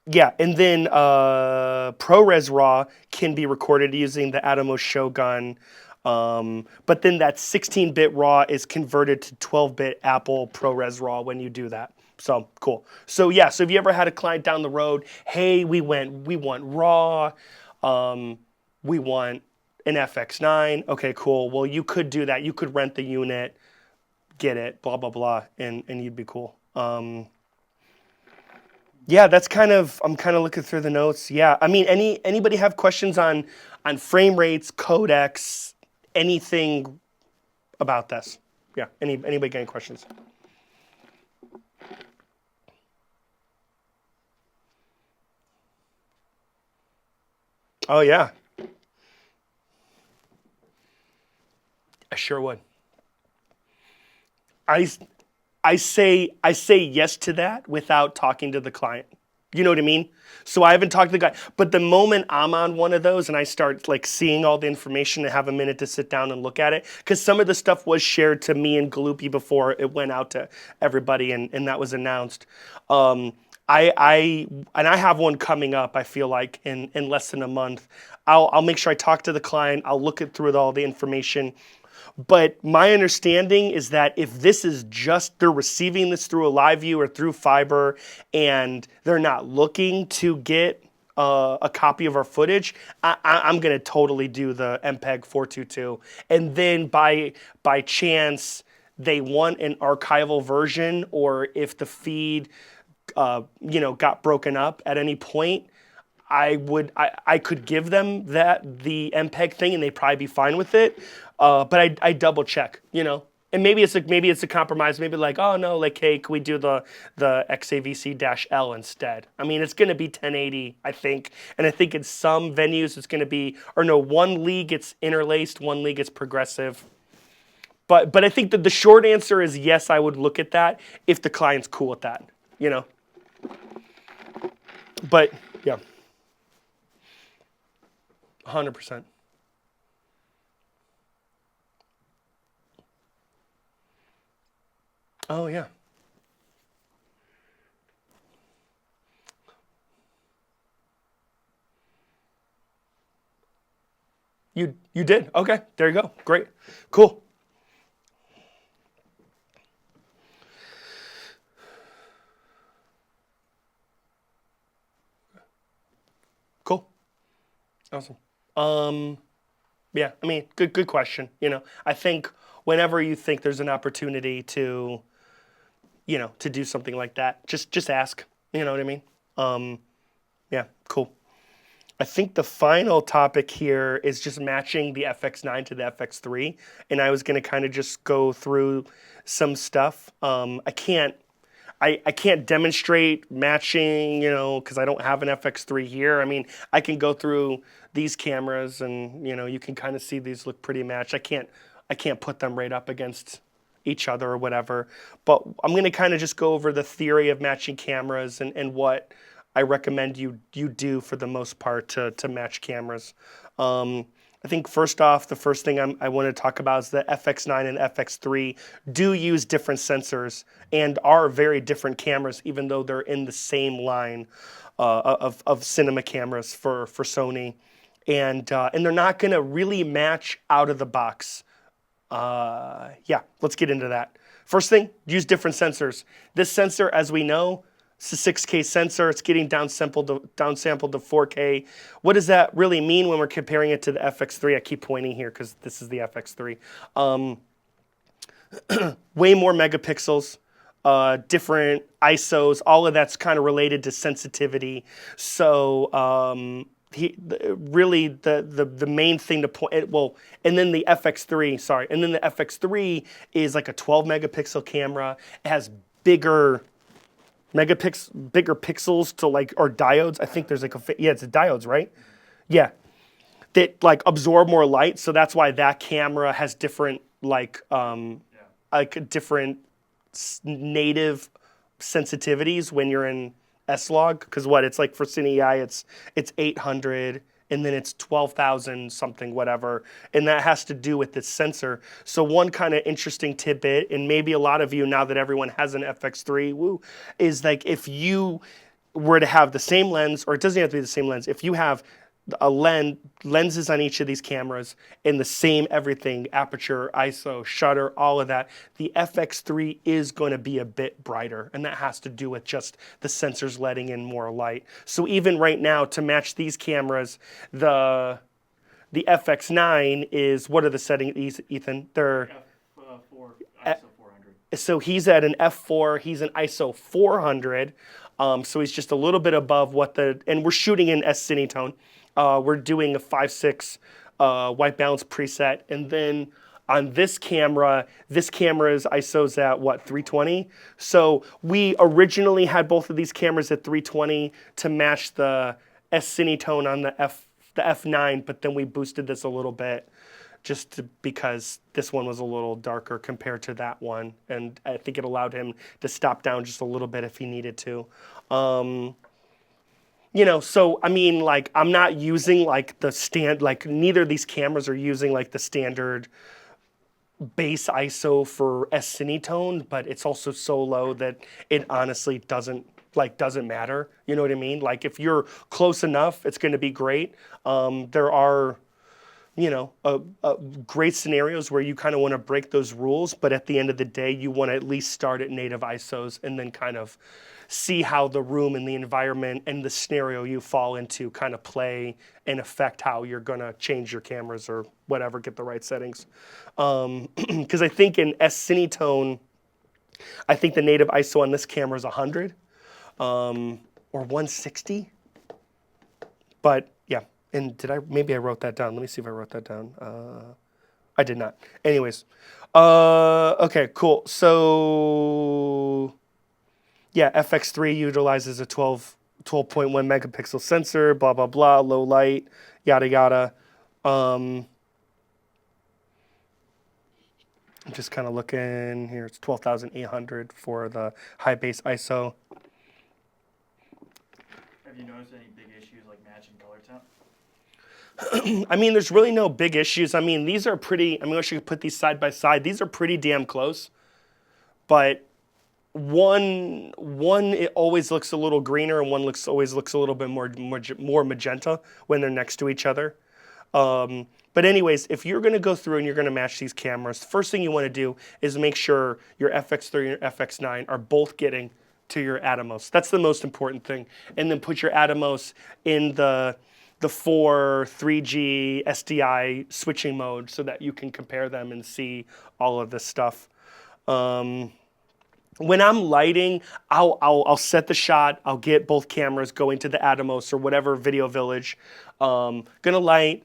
yeah, and then ProRes RAW can be recorded using the Atomos Shogun. But then that 16-bit RAW is converted to 12-bit Apple ProRes RAW when you do that. So cool. So yeah, so if you ever had a client down the road, hey, we want RAW, we want an FX9. Okay, cool. Well, you could do that. You could rent the unit, get it, blah, blah, blah, and you'd be cool. Yeah, that's I'm kind of looking through the notes. Yeah, I mean, anybody have questions on frame rates, codecs, anything about this? Yeah, anybody got any questions? Oh yeah, I sure would. I say yes to that without talking to the client. You know what I mean? So I haven't talked to the guy, but the moment I'm on one of those and I start like seeing all the information and have a minute to sit down and look at it, because some of the stuff was shared to me and Galoopy before it went out to everybody and that was announced. I have one coming up. I feel like in less than a month. I'll make sure I talk to the client. I'll look it through all the information. But my understanding is that if this is just they're receiving this through a live view or through fiber and they're not looking to get a copy of our footage, I'm going to totally do the MPEG 422. And then by chance they want an archival version, or if the feed got broken up at any point, I could give them the MPEG thing and they'd probably be fine with it. But I double check, and maybe it's a compromise. Maybe like, oh no, like, hey, can we do the XAVC-L instead? I mean, it's going to be 1080, I think, and I think in some venues it's going to be, or no, one league gets interlaced, one league gets progressive. But I think that the short answer is yes, I would look at that if the client's cool with that, But yeah, 100%. Oh yeah. You did? Okay, there you go. Great. Cool. Cool. Awesome. Yeah, I mean, good question. I think whenever you think there's an opportunity to do something like that, just ask. You know what I mean? Yeah, cool. I think the final topic here is just matching the FX9 to the FX3, and I was going to kind of just go through some stuff. I can't demonstrate matching, because I don't have an FX3 here. I mean, I can go through these cameras and, you can kind of see these look pretty matched. I can't put them right up against each other or whatever. But I'm going to kind of just go over the theory of matching cameras and what I recommend you do for the most part to match cameras. I think first off, the first thing I want to talk about is the FX9 and FX3 do use different sensors and are very different cameras, even though they're in the same line of cinema cameras for Sony. And they're not going to really match out of the box. Yeah, let's get into that. First thing, use different sensors. This sensor, as we know, It's a 6K sensor. It's getting downsampled to 4K. What does that really mean when we're comparing it to the FX3? I keep pointing here because this is the FX3. Way more megapixels, different ISOs. All of that's kind of related to sensitivity. So really the main thing to point, well, and then the FX3 is like a 12 megapixel camera. It has bigger pixels to like, or diodes. I think there's like it's diodes, right? Yeah, that like absorb more light. So that's why that camera has different like different native sensitivities when you're in SLOG. Because it's like for CINE, it's 800. And then it's 12,000 something, whatever. And that has to do with this sensor. So one kind of interesting tidbit, and maybe a lot of you, now that everyone has an FX3, is like if you were to have the same lens, or it doesn't have to be the same lens, if you have lenses on each of these cameras in the same everything, aperture, ISO, shutter, all of that, the FX3 is going to be a bit brighter, and that has to do with just the sensors letting in more light. So even right now, to match these cameras, the FX9 is, what are the settings, Ethan? They're F4, ISO 400. So he's at an F4, he's an ISO 400, so he's just a little bit above and we're shooting in S-Cinetone. We're doing a 5.6 white balance preset, and then on this camera's ISO's at what, 320? So we originally had both of these cameras at 320 to match the S-Cinetone on the F9, but then we boosted this a little bit because this one was a little darker compared to that one, and I think it allowed him to stop down just a little bit if he needed to. So I mean, like, I'm not using like neither of these cameras are using like the standard base ISO for S-Cinetone, but it's also so low that it honestly doesn't matter. You know what I mean? Like, if you're close enough, it's going to be great. There are, great scenarios where you kind of want to break those rules, but at the end of the day, you want to at least start at native ISOs and then kind of see how the room and the environment and the scenario you fall into kind of play and affect how you're going to change your cameras or whatever, get the right settings. Because I think in S-Cinetone, I think the native ISO on this camera is 100 or 160. But yeah, and maybe I wrote that down. Let me see if I wrote that down. I did not. Anyways, okay, cool. So yeah, FX3 utilizes a 12.1 megapixel sensor, blah, blah, blah, low light, yada, yada. I'm just kind of looking here. It's 12,800 for the high base ISO. Have you noticed any big issues like matching color temp? I mean, there's really no big issues. I mean, these are pretty, I wish you could put these side by side. These are pretty damn close. But one it always looks a little greener, and one always looks a little bit more magenta when they're next to each other. But anyways, if you're going to go through and you're going to match these cameras, the first thing you want to do is make sure your FX3 and your FX9 are both getting to your Atomos. That's the most important thing. And then put your Atomos in the 3G SDI switching mode so that you can compare them and see all of this stuff. When I'm lighting, I'll set the shot. I'll get both cameras going to the Atomos or whatever video village. Gonna light,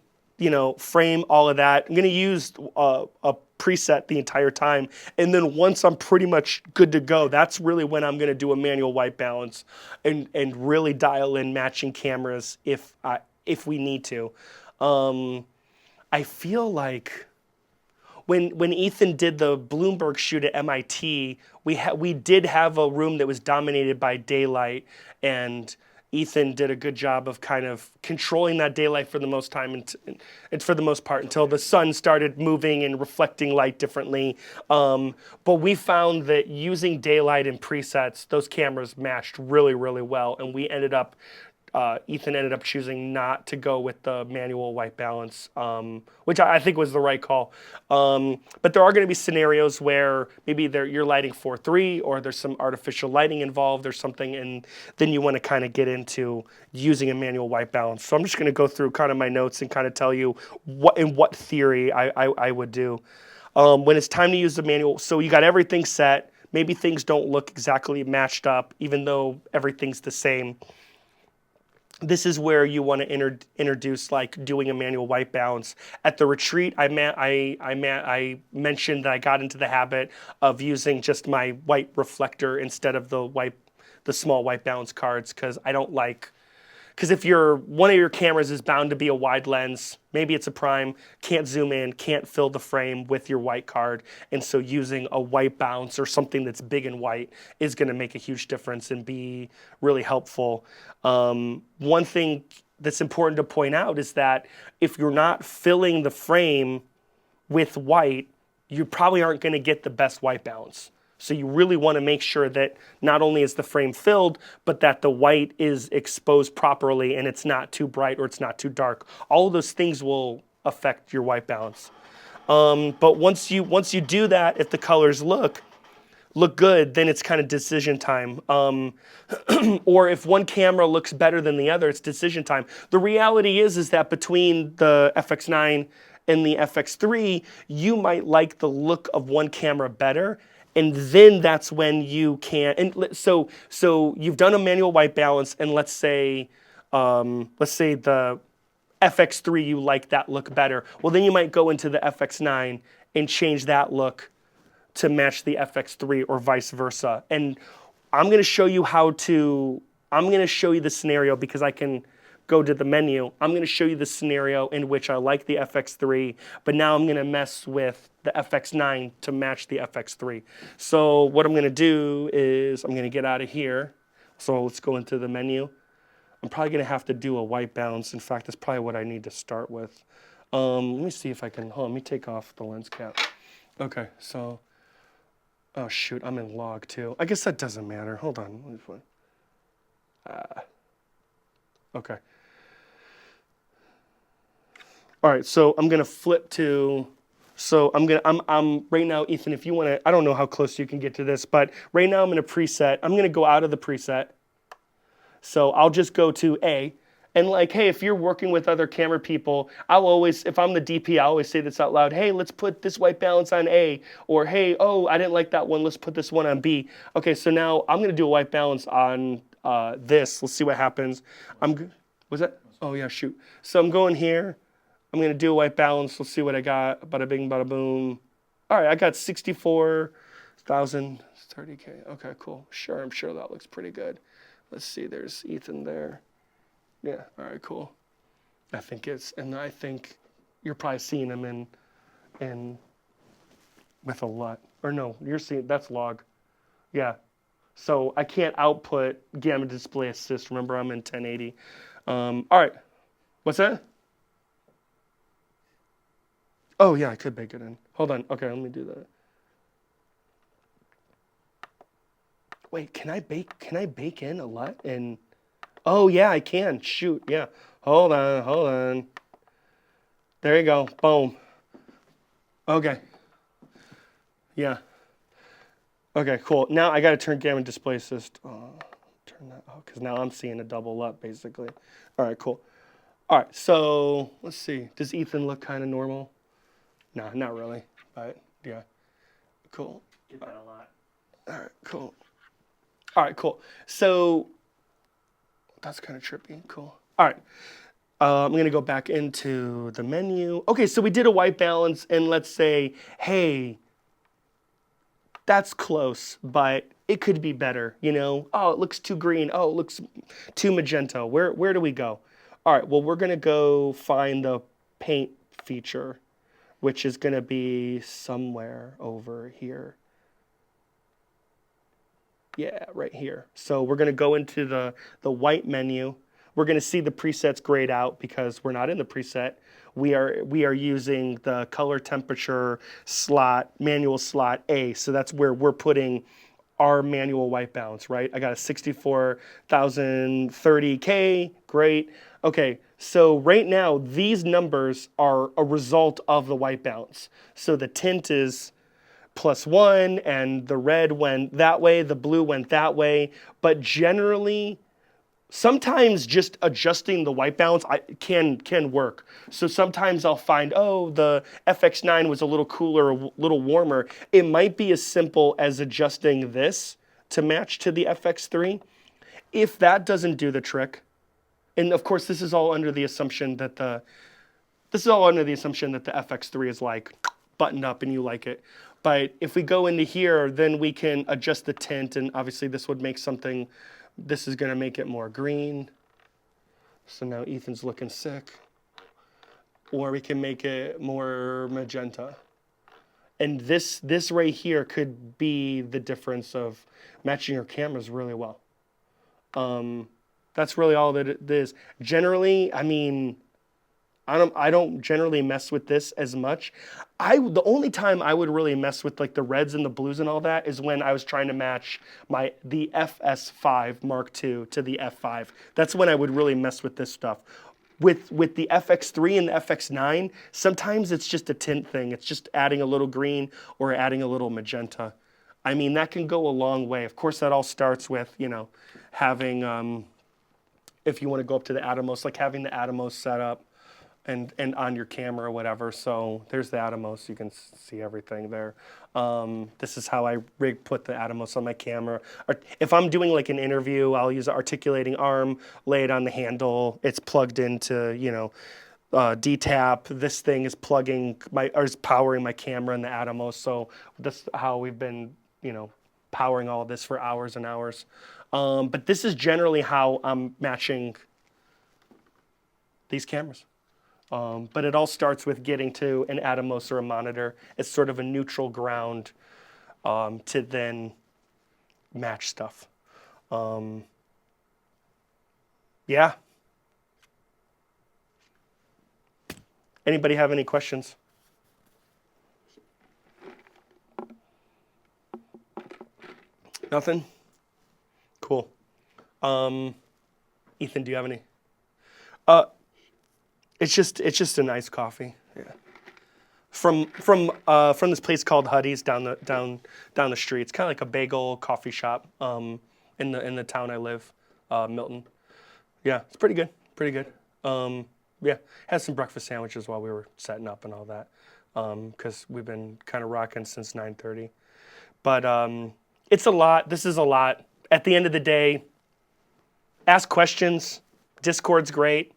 frame all of that. I'm gonna use a preset the entire time, and then once I'm pretty much good to go, that's really when I'm gonna do a manual white balance and really dial in matching cameras if we need to. I feel like when Ethan did the Bloomberg shoot at MIT, we did have a room that was dominated by daylight, and Ethan did a good job of kind of controlling that daylight for the most time and for the most part until the sun started moving and reflecting light differently. But we found that using daylight and presets, those cameras matched really, really well, and we ended up Ethan ended up choosing not to go with the manual white balance, which I think was the right call. But there are going to be scenarios where maybe you're lighting 4:3 or there's some artificial lighting involved or something, and then you want to kind of get into using a manual white balance. So I'm just going to go through kind of my notes and kind of tell you what theory I would do. When it's time to use the manual, so you got everything set. Maybe things don't look exactly matched up, even though everything's the same. This is where you want to introduce like doing a manual white balance. At the retreat, I mentioned that I got into the habit of using just my white reflector instead of the small white balance cards because I don't like. Because if one of your cameras is bound to be a wide lens, maybe it's a prime, can't zoom in, can't fill the frame with your white card, and so using a white balance or something that's big and white is going to make a huge difference and be really helpful. One thing that's important to point out is that if you're not filling the frame with white, you probably aren't going to get the best white balance. So you really want to make sure that not only is the frame filled, but that the white is exposed properly and it's not too bright or it's not too dark. All of those things will affect your white balance. But once you do that, if the colors look good, then it's kind of decision time. Or if one camera looks better than the other, it's decision time. The reality is that between the FX9 and the FX3, you might like the look of one camera better. And then that's when you can. And so you've done a manual white balance, and let's say the FX3 you like that look better. Well, then you might go into the FX9 and change that look to match the FX3 or vice versa. And I'm going to show you the scenario because I can go to the menu. I'm going to show you the scenario in which I like the FX3, but now I'm going to mess with the FX9 to match the FX3. So what I'm going to do is I'm going to get out of here. So let's go into the menu. I'm probably going to have to do a white balance. In fact, that's probably what I need to start with. Let me see if I can, let me take off the lens cap. Okay, so, oh shoot, I'm in log too. I guess that doesn't matter. Hold on. Okay. All right, so I'm gonna flip to, I'm right now, Ethan, if you wanna, I don't know how close you can get to this, but right now I'm in a preset. I'm gonna go out of the preset. So I'll just go to A. And like, hey, if you're working with other camera people, I'll always, if I'm the DP, I always say this out loud. Hey, let's put this white balance on A. Or hey, oh, I didn't like that one. Let's put this one on B. Okay, so now I'm gonna do a white balance on this. Let's see what happens. Was that? Oh yeah, shoot. So I'm going here. I'm going to do a white balance. Let's see what I got. Bada bing, bada boom. All right, I got 64,000, 30K. Okay, cool. Sure, I'm sure that looks pretty good. Let's see, there's Ethan there. Yeah, all right, cool. I think you're probably seeing him in with a LUT. Or no, you're seeing, that's log. Yeah. So I can't output gamma display assist. Remember, I'm in 1080. All right. What's that? Oh yeah, I could bake it in. Hold on. Okay, let me do that. Wait, can I bake in a LUT? And oh yeah, I can. Shoot, yeah. Hold on. There you go. Boom. Okay. Yeah. Okay, cool. Now I got to turn gamma display assist. Turn that off because now I'm seeing a double LUT basically. All right, cool. All right, so let's see. Does Ethan look kind of normal? No, not really, but yeah, cool. Get that a lot. All right, cool. All right, cool. So that's kind of trippy. Cool. All right, I'm gonna go back into the menu. Okay, so we did a white balance, and let's say, hey, that's close, but it could be better. You know, oh, it looks too green. Oh, it looks too magenta. Where do we go? All right, well, we're gonna go find the paint feature, which is going to be somewhere over here. Yeah, right here. So we're going to go into the white menu. We're going to see the presets grayed out because we're not in the preset. We are using the color temperature slot, manual slot A. So that's where we're putting are manual white balance, right? I got a 64,030K, great. Okay, so right now, these numbers are a result of the white balance. So the tint is +1, and the red went that way, the blue went that way. But generally, sometimes just adjusting the white balance can work. So sometimes I'll find, oh, the FX9 was a little cooler, a little warmer. It might be as simple as adjusting this to match to the FX3. If that doesn't do the trick, and of course this is all under the assumption that the FX3 is like buttoned up and you like it. But if we go into here, then we can adjust the tint, and obviously this would make something. This is going to make it more green. So now Ethan's looking sick. Or we can make it more magenta. And this right here could be the difference of matching your cameras really well. That's really all that it is. Generally, I mean, I don't generally mess with this as much. The only time I would really mess with like the reds and the blues and all that is when I was trying to match the FS5 Mark II to the F5. That's when I would really mess with this stuff. With the FX3 and the FX9, sometimes it's just a tint thing. It's just adding a little green or adding a little magenta. I mean, that can go a long way. Of course, that all starts with, having, if you want to go up to the Atomos, like having the Atomos set up and on your camera or whatever. So there's the Atomos. You can see everything there. This is how I put the Atomos on my camera. If I'm doing like an interview, I'll use an articulating arm, lay it on the handle. It's plugged into, DTAP. This thing is is powering my camera in the Atomos. So that's how we've been, powering all of this for hours and hours. But this is generally how I'm matching these cameras. But it all starts with getting to an Atomos or a monitor. It's sort of a neutral ground to then match stuff. Yeah. Anybody have any questions? Nothing? Cool. Ethan, do you have any? It's just a nice coffee. Yeah. From this place called Huddy's down the street. It's kind of like a bagel coffee shop in the town I live, Milton. Yeah, it's pretty good. Pretty good. Yeah, had some breakfast sandwiches while we were setting up and all that, because we've been kind of rocking since 9:30. But it's a lot. This is a lot. At the end of the day, ask questions. Discord's great.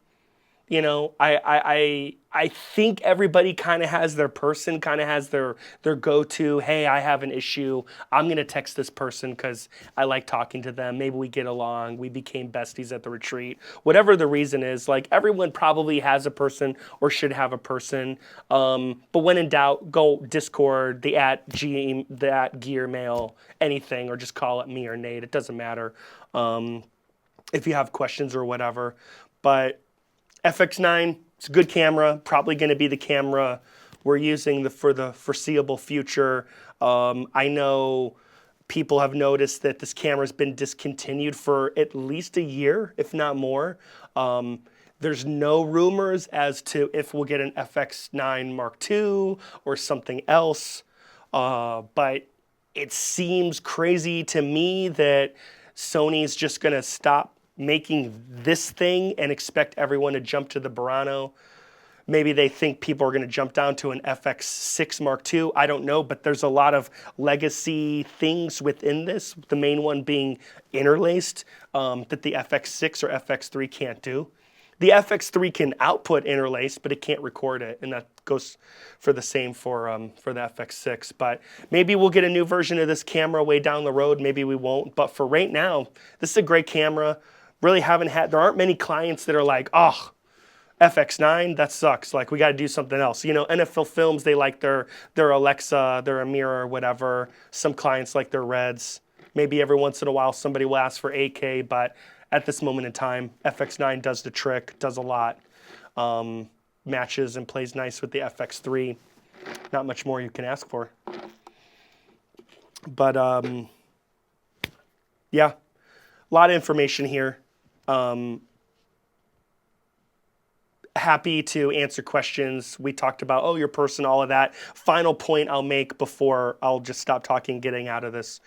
I think everybody kind of has their person, kind of has their go-to. Hey, I have an issue. I'm going to text this person because I like talking to them. Maybe we get along. We became besties at the retreat. Whatever the reason is, like everyone probably has a person or should have a person. But when in doubt, go Discord, the @gear mail, anything, or just call it me or Nate. It doesn't matter if you have questions or whatever. But FX9, it's a good camera, probably going to be the camera we're using for the foreseeable future. I know people have noticed that this camera's been discontinued for at least a year, if not more. There's no rumors as to if we'll get an FX9 Mark II or something else, but it seems crazy to me that Sony's just going to stop making this thing and expect everyone to jump to the Burano. Maybe they think people are going to jump down to an FX6 Mark II. I don't know, but there's a lot of legacy things within this, the main one being interlaced, that the FX6 or FX3 can't do. The FX3 can output interlaced, but it can't record it, and that goes for the same for the FX6. But maybe we'll get a new version of this camera way down the road. Maybe we won't. But for right now, this is a great camera. Really there aren't many clients that are like, oh, FX9, that sucks. Like, we got to do something else. NFL Films, they like their Alexa, their Amira, whatever. Some clients like their Reds. Maybe every once in a while somebody will ask for 8K, but at this moment in time, FX9 does the trick, does a lot. Matches and plays nice with the FX3. Not much more you can ask for. But Yeah, a lot of information here. Happy to answer questions. We talked about, your person, all of that. Final point I'll make before I'll just stop talking, getting out of this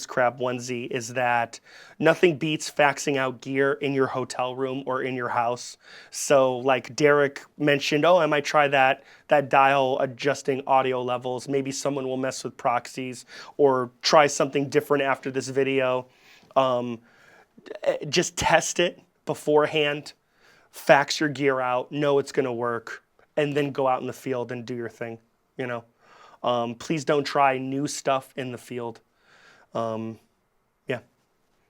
crap onesie, is that nothing beats faxing out gear in your hotel room or in your house. So like Derek mentioned, I might try that dial adjusting audio levels. Maybe someone will mess with proxies or try something different after this video. Just test it beforehand. Fax your gear out, know it's going to work, and then go out in the field and do your thing. Please don't try new stuff in the field. Yeah,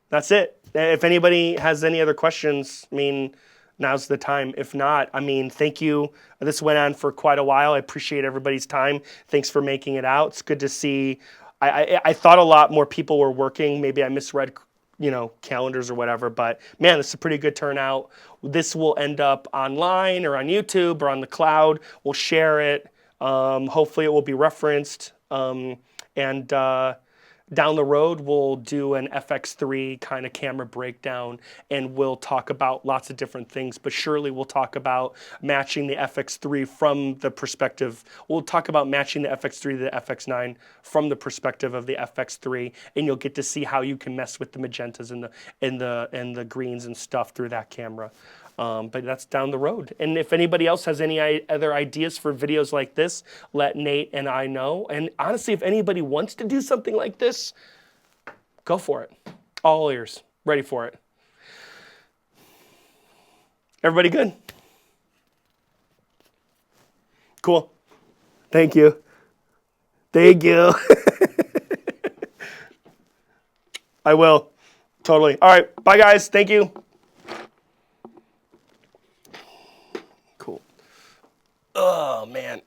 that's it. If anybody has any other questions, now's the time. If not, thank you. This went on for quite a while. I appreciate everybody's time. Thanks for making it out. It's good to see. I thought a lot more people were working. Maybe I misread calendars or whatever, but man, this is a pretty good turnout. This will end up online or on YouTube or on the cloud. We'll share it. Hopefully it will be referenced. And down the road, we'll do an FX3 kind of camera breakdown, and we'll talk about lots of different things, but surely we'll talk about matching the FX3 from the perspective. We'll talk about matching the FX3 to the FX9 from the perspective of the FX3, and you'll get to see how you can mess with the magentas and the greens and stuff through that camera. But that's down the road. And if anybody else has any other ideas for videos like this, let Nate and I know. And honestly, if anybody wants to do something like this, go for it. All ears, ready for it. Everybody good? Cool. Thank you. Thank you. I will. Totally. All right. Bye, guys. Thank you. Cool. Oh, man.